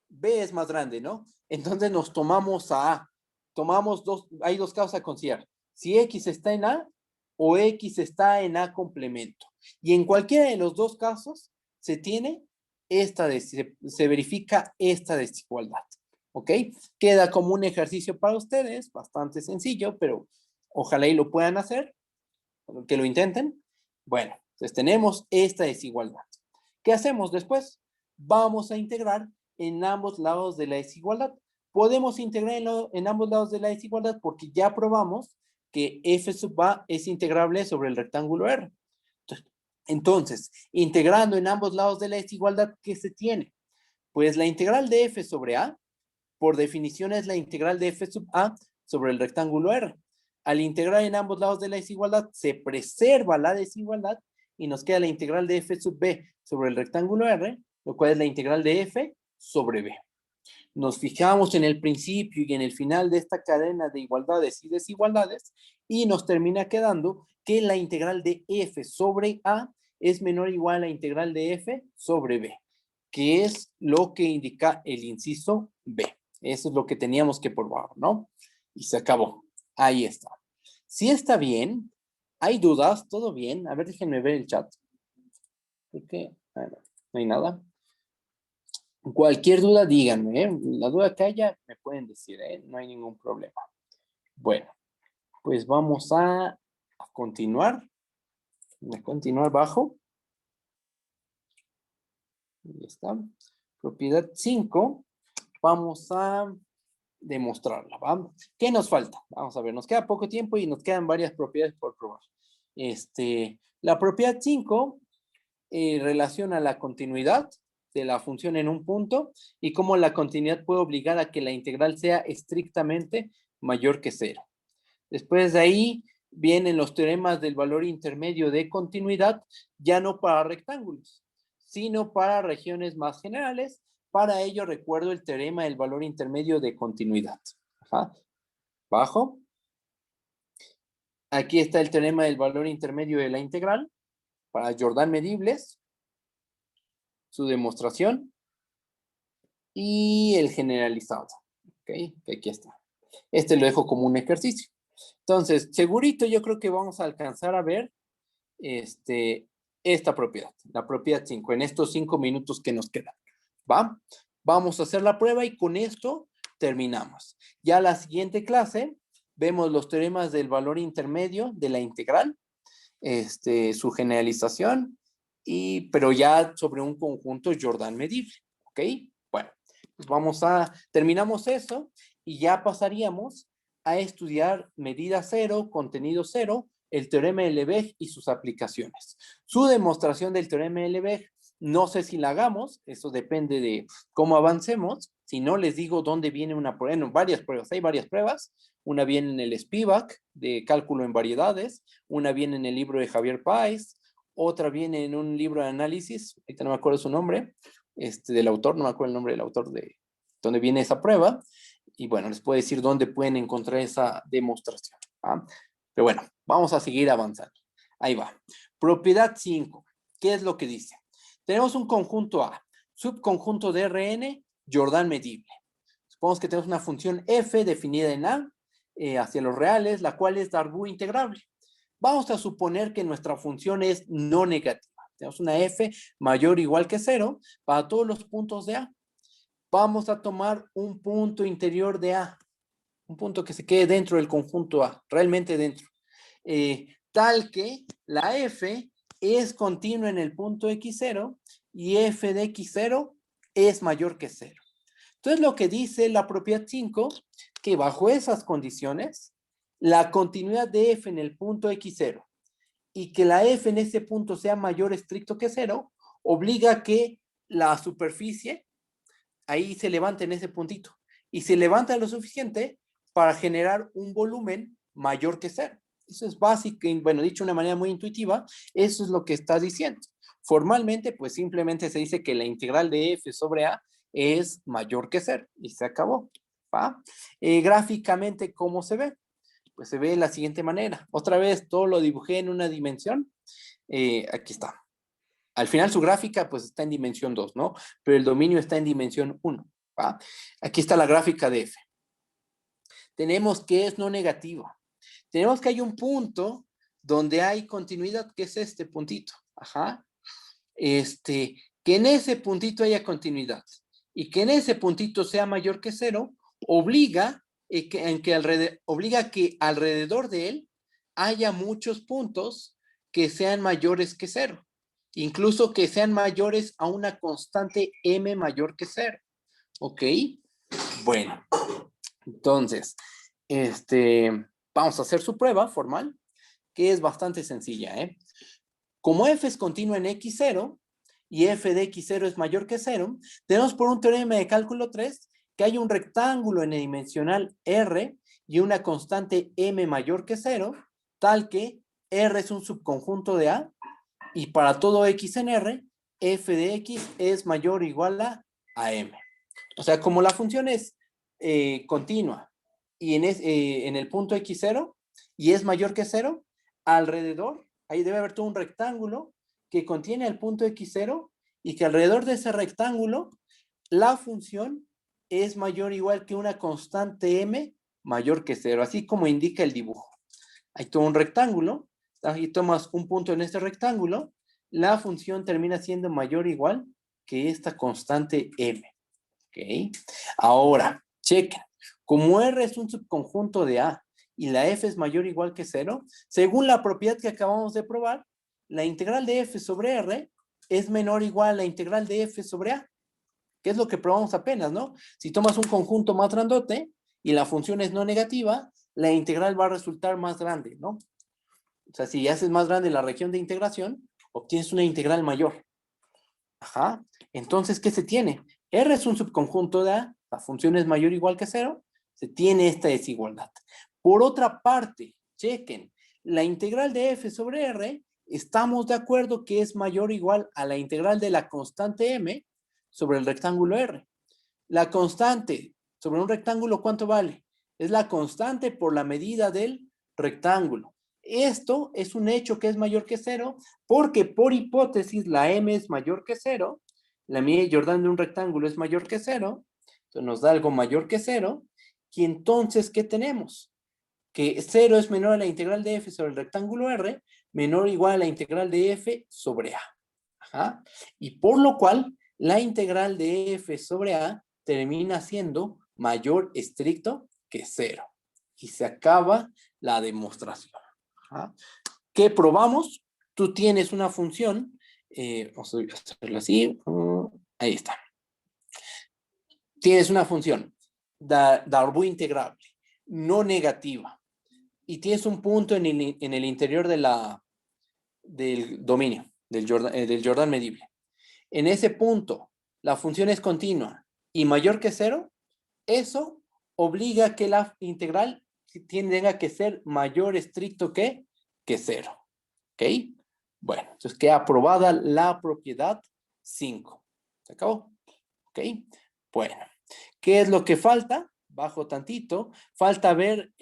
B es más grande, ¿no? Entonces nos tomamos a A. Tomamos hay dos casos a considerar. Si X está en A o X está en A complemento. Y en cualquiera de los dos casos se tiene se verifica esta desigualdad. ¿Ok? Queda como un ejercicio para ustedes, bastante sencillo, pero ojalá y lo puedan hacer, que lo intenten. Bueno, Entonces tenemos esta desigualdad. ¿Qué hacemos después? Vamos a integrar en ambos lados de la desigualdad. Podemos integrar en ambos lados de la desigualdad porque ya probamos que f sub a es integrable sobre el rectángulo R. Entonces, integrando en ambos lados de la desigualdad, ¿qué se tiene? Pues la integral de f sobre a, por definición, es la integral de f sub a sobre el rectángulo R. Al integrar en ambos lados de la desigualdad, se preserva la desigualdad y nos queda la integral de f sub b sobre el rectángulo R, lo cual es la integral de f sobre b. Nos fijamos en el principio y en el final de esta cadena de igualdades y desigualdades y nos termina quedando que la integral de f sobre a es menor o igual a la integral de f sobre b, que es lo que indica el inciso b. Eso es lo que teníamos que probar, ¿no? Y se acabó. Ahí está. Si está bien, ¿hay dudas? ¿Todo bien? A ver, déjenme ver el chat. ¿Por qué? No hay nada. Cualquier duda, díganme, ¿eh? La duda que haya, me pueden decir, ¿eh? No hay ningún problema. Bueno, pues vamos a continuar. A continuar bajo. Ahí está. Propiedad 5. Vamos a demostrarla, ¿va? ¿Qué nos falta? Vamos a ver, nos queda poco tiempo y nos quedan varias propiedades por probar. La propiedad 5 relaciona la continuidad de la función en un punto y cómo la continuidad puede obligar a que la integral sea estrictamente mayor que 0. Después de ahí vienen los teoremas del valor intermedio de continuidad, ya no para rectángulos, sino para regiones más generales. Para ello recuerdo el teorema del valor intermedio de continuidad. Ajá. Bajo. Aquí está el teorema del valor intermedio de la integral para Jordan medibles, su demostración y el generalizado. ¿Ok? Aquí está. Este lo dejo como un ejercicio. Entonces, segurito yo creo que vamos a alcanzar a ver esta propiedad, la propiedad 5, en estos 5 minutos que nos quedan. ¿Va? Vamos a hacer la prueba y con esto terminamos. Ya la siguiente clase vemos los teoremas del valor intermedio de la integral, su generalización, pero ya sobre un conjunto Jordan medible. ¿Ok? Bueno, pues terminamos eso y ya pasaríamos a estudiar medida cero, contenido cero, el teorema de Lebesgue y sus aplicaciones. Su demostración del teorema de Lebesgue, no sé si la hagamos, eso depende de cómo avancemos. Si no, les digo dónde viene una prueba, bueno, varias pruebas, hay varias pruebas. Una viene en el Spivak de cálculo en variedades, una viene en el libro de Javier Páez, otra viene en un libro de análisis, ahorita no me acuerdo su nombre, del autor, no me acuerdo el nombre del autor de donde viene esa prueba. Y bueno, les puedo decir dónde pueden encontrar esa demostración. ¿Ah? Pero bueno, vamos a seguir avanzando. Ahí va. Propiedad 5. ¿Qué es lo que dice? Tenemos un conjunto A, subconjunto de Rn, Jordan medible. Supongamos que tenemos una función f definida en A hacia los reales, la cual es Darboux integrable. Vamos a suponer que nuestra función es no negativa. Tenemos una f mayor o igual que 0 para todos los puntos de A. Vamos a tomar un punto interior de A, un punto que se quede dentro del conjunto A, realmente dentro, tal que la f es continua en el punto x0 y f de x0 es mayor que 0. Entonces lo que dice la propiedad 5, que bajo esas condiciones, la continuidad de f en el punto x0 y que la f en ese punto sea mayor estricto que 0, obliga a que la superficie ahí se levanta en ese puntito y se levanta lo suficiente para generar un volumen mayor que 0. Eso es básico, bueno, dicho de una manera muy intuitiva, eso es lo que está diciendo. Formalmente, pues simplemente se dice que la integral de f sobre a es mayor que 0 y se acabó. ¿Va? Gráficamente, ¿cómo se ve? Pues se ve de la siguiente manera. Otra vez, todo lo dibujé en una dimensión. Aquí está. Al final su gráfica pues está en dimensión 2, ¿no? Pero el dominio está en dimensión 1, ¿va? Aquí está la gráfica de f. Tenemos que es no negativo. Tenemos que hay un punto donde hay continuidad, que es este puntito. Ajá. Que en ese puntito haya continuidad y que en ese puntito sea mayor que 0, obliga que alrededor de él haya muchos puntos que sean mayores que 0. Incluso que sean mayores a una constante m mayor que 0. ¿Ok? Bueno, entonces, vamos a hacer su prueba formal, que es bastante sencilla, ¿eh? Como f es continua en x0 y f de x0 es mayor que 0, tenemos por un teorema de cálculo 3 que hay un rectángulo en el dimensional R y una constante m mayor que 0, tal que R es un subconjunto de A y para todo x en R, f de x es mayor o igual a m. O sea, como la función es continua y en el punto x0 y es mayor que 0, alrededor, ahí debe haber todo un rectángulo que contiene el punto x0 y que alrededor de ese rectángulo la función es mayor o igual que una constante m mayor que 0, así como indica el dibujo. Hay todo un rectángulo, y tomas un punto en este rectángulo, la función termina siendo mayor o igual que esta constante m. ¿Ok? Ahora, chequen. Como R es un subconjunto de A y la f es mayor o igual que 0, según la propiedad que acabamos de probar, la integral de f sobre R es menor o igual a la integral de f sobre A, que es lo que probamos apenas, ¿no? Si tomas un conjunto más grandote y la función es no negativa, la integral va a resultar más grande, ¿no? O sea, si haces más grande la región de integración, obtienes una integral mayor. Ajá. Entonces, ¿qué se tiene? R es un subconjunto de A, la función es mayor o igual que 0, se tiene esta desigualdad. Por otra parte, chequen, la integral de f sobre R, estamos de acuerdo que es mayor o igual a la integral de la constante m sobre el rectángulo R. La constante sobre un rectángulo, ¿cuánto vale? Es la constante por la medida del rectángulo. Esto es un hecho que es mayor que 0 porque por hipótesis la m es mayor que 0, la medida de Jordan de un rectángulo es mayor que 0, entonces nos da algo mayor que 0, y entonces, ¿qué tenemos? Que 0 es menor a la integral de f sobre el rectángulo R, menor o igual a la integral de f sobre A. Ajá. Y por lo cual, la integral de f sobre A termina siendo mayor estricto que 0. Y se acaba la demostración. Ajá. ¿Qué probamos? Tú tienes una función, vamos a hacerlo así, ahí está. Tienes una función, Darboux integrable, no negativa, y tienes un punto en el interior del dominio, del Jordan medible. En ese punto, la función es continua y mayor que 0, eso obliga a que la integral tenga que ser mayor estricto que 0. ¿Ok? Bueno, entonces queda aprobada la propiedad 5. ¿Se acabó? ¿Ok? Bueno, ¿qué es lo que falta? Bajo tantito. Falta ver,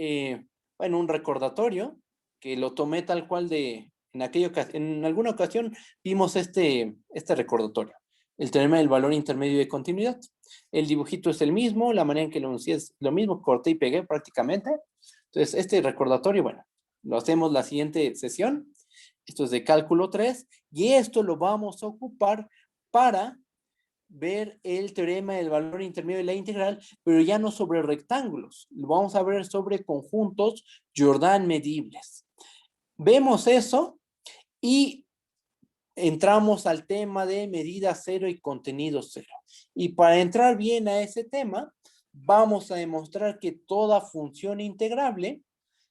bueno, un recordatorio que lo tomé tal cual en alguna ocasión vimos este recordatorio. El teorema del valor intermedio de continuidad. El dibujito es el mismo, la manera en que lo enuncié es lo mismo, corté y pegué prácticamente. Entonces, este recordatorio, bueno, lo hacemos la siguiente sesión. Esto es de cálculo 3 y esto lo vamos a ocupar para ver el teorema del valor intermedio de la integral, pero ya no sobre rectángulos. Lo vamos a ver sobre conjuntos Jordan medibles. Vemos eso y entramos al tema de medida 0 y contenido 0. Y para entrar bien a ese tema, vamos a demostrar que toda función integrable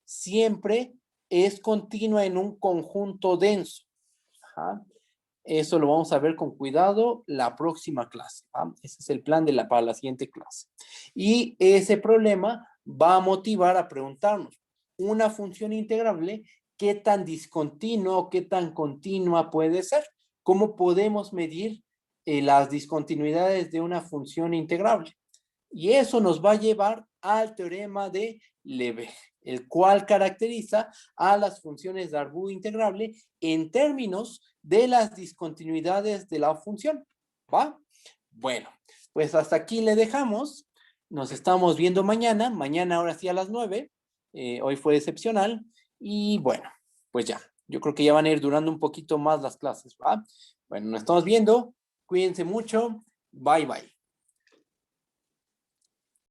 siempre es continua en un conjunto denso. Ajá. Eso lo vamos a ver con cuidado la próxima clase. ¿Va? Ese es el plan para la siguiente clase. Y ese problema va a motivar a preguntarnos, una función integrable, ¿qué tan discontinua o qué tan continua puede ser? ¿Cómo podemos medir las discontinuidades de una función integrable? Y eso nos va a llevar al teorema de Lebesgue, el cual caracteriza a las funciones de Darboux integrable en términos de las discontinuidades de la función. ¿Va? Bueno, pues hasta aquí le dejamos. Nos estamos viendo mañana. Mañana ahora sí a las 9. Hoy fue excepcional. Y bueno, pues ya. Yo creo que ya van a ir durando un poquito más las clases. ¿Va? Bueno, nos estamos viendo. Cuídense mucho. Bye, bye.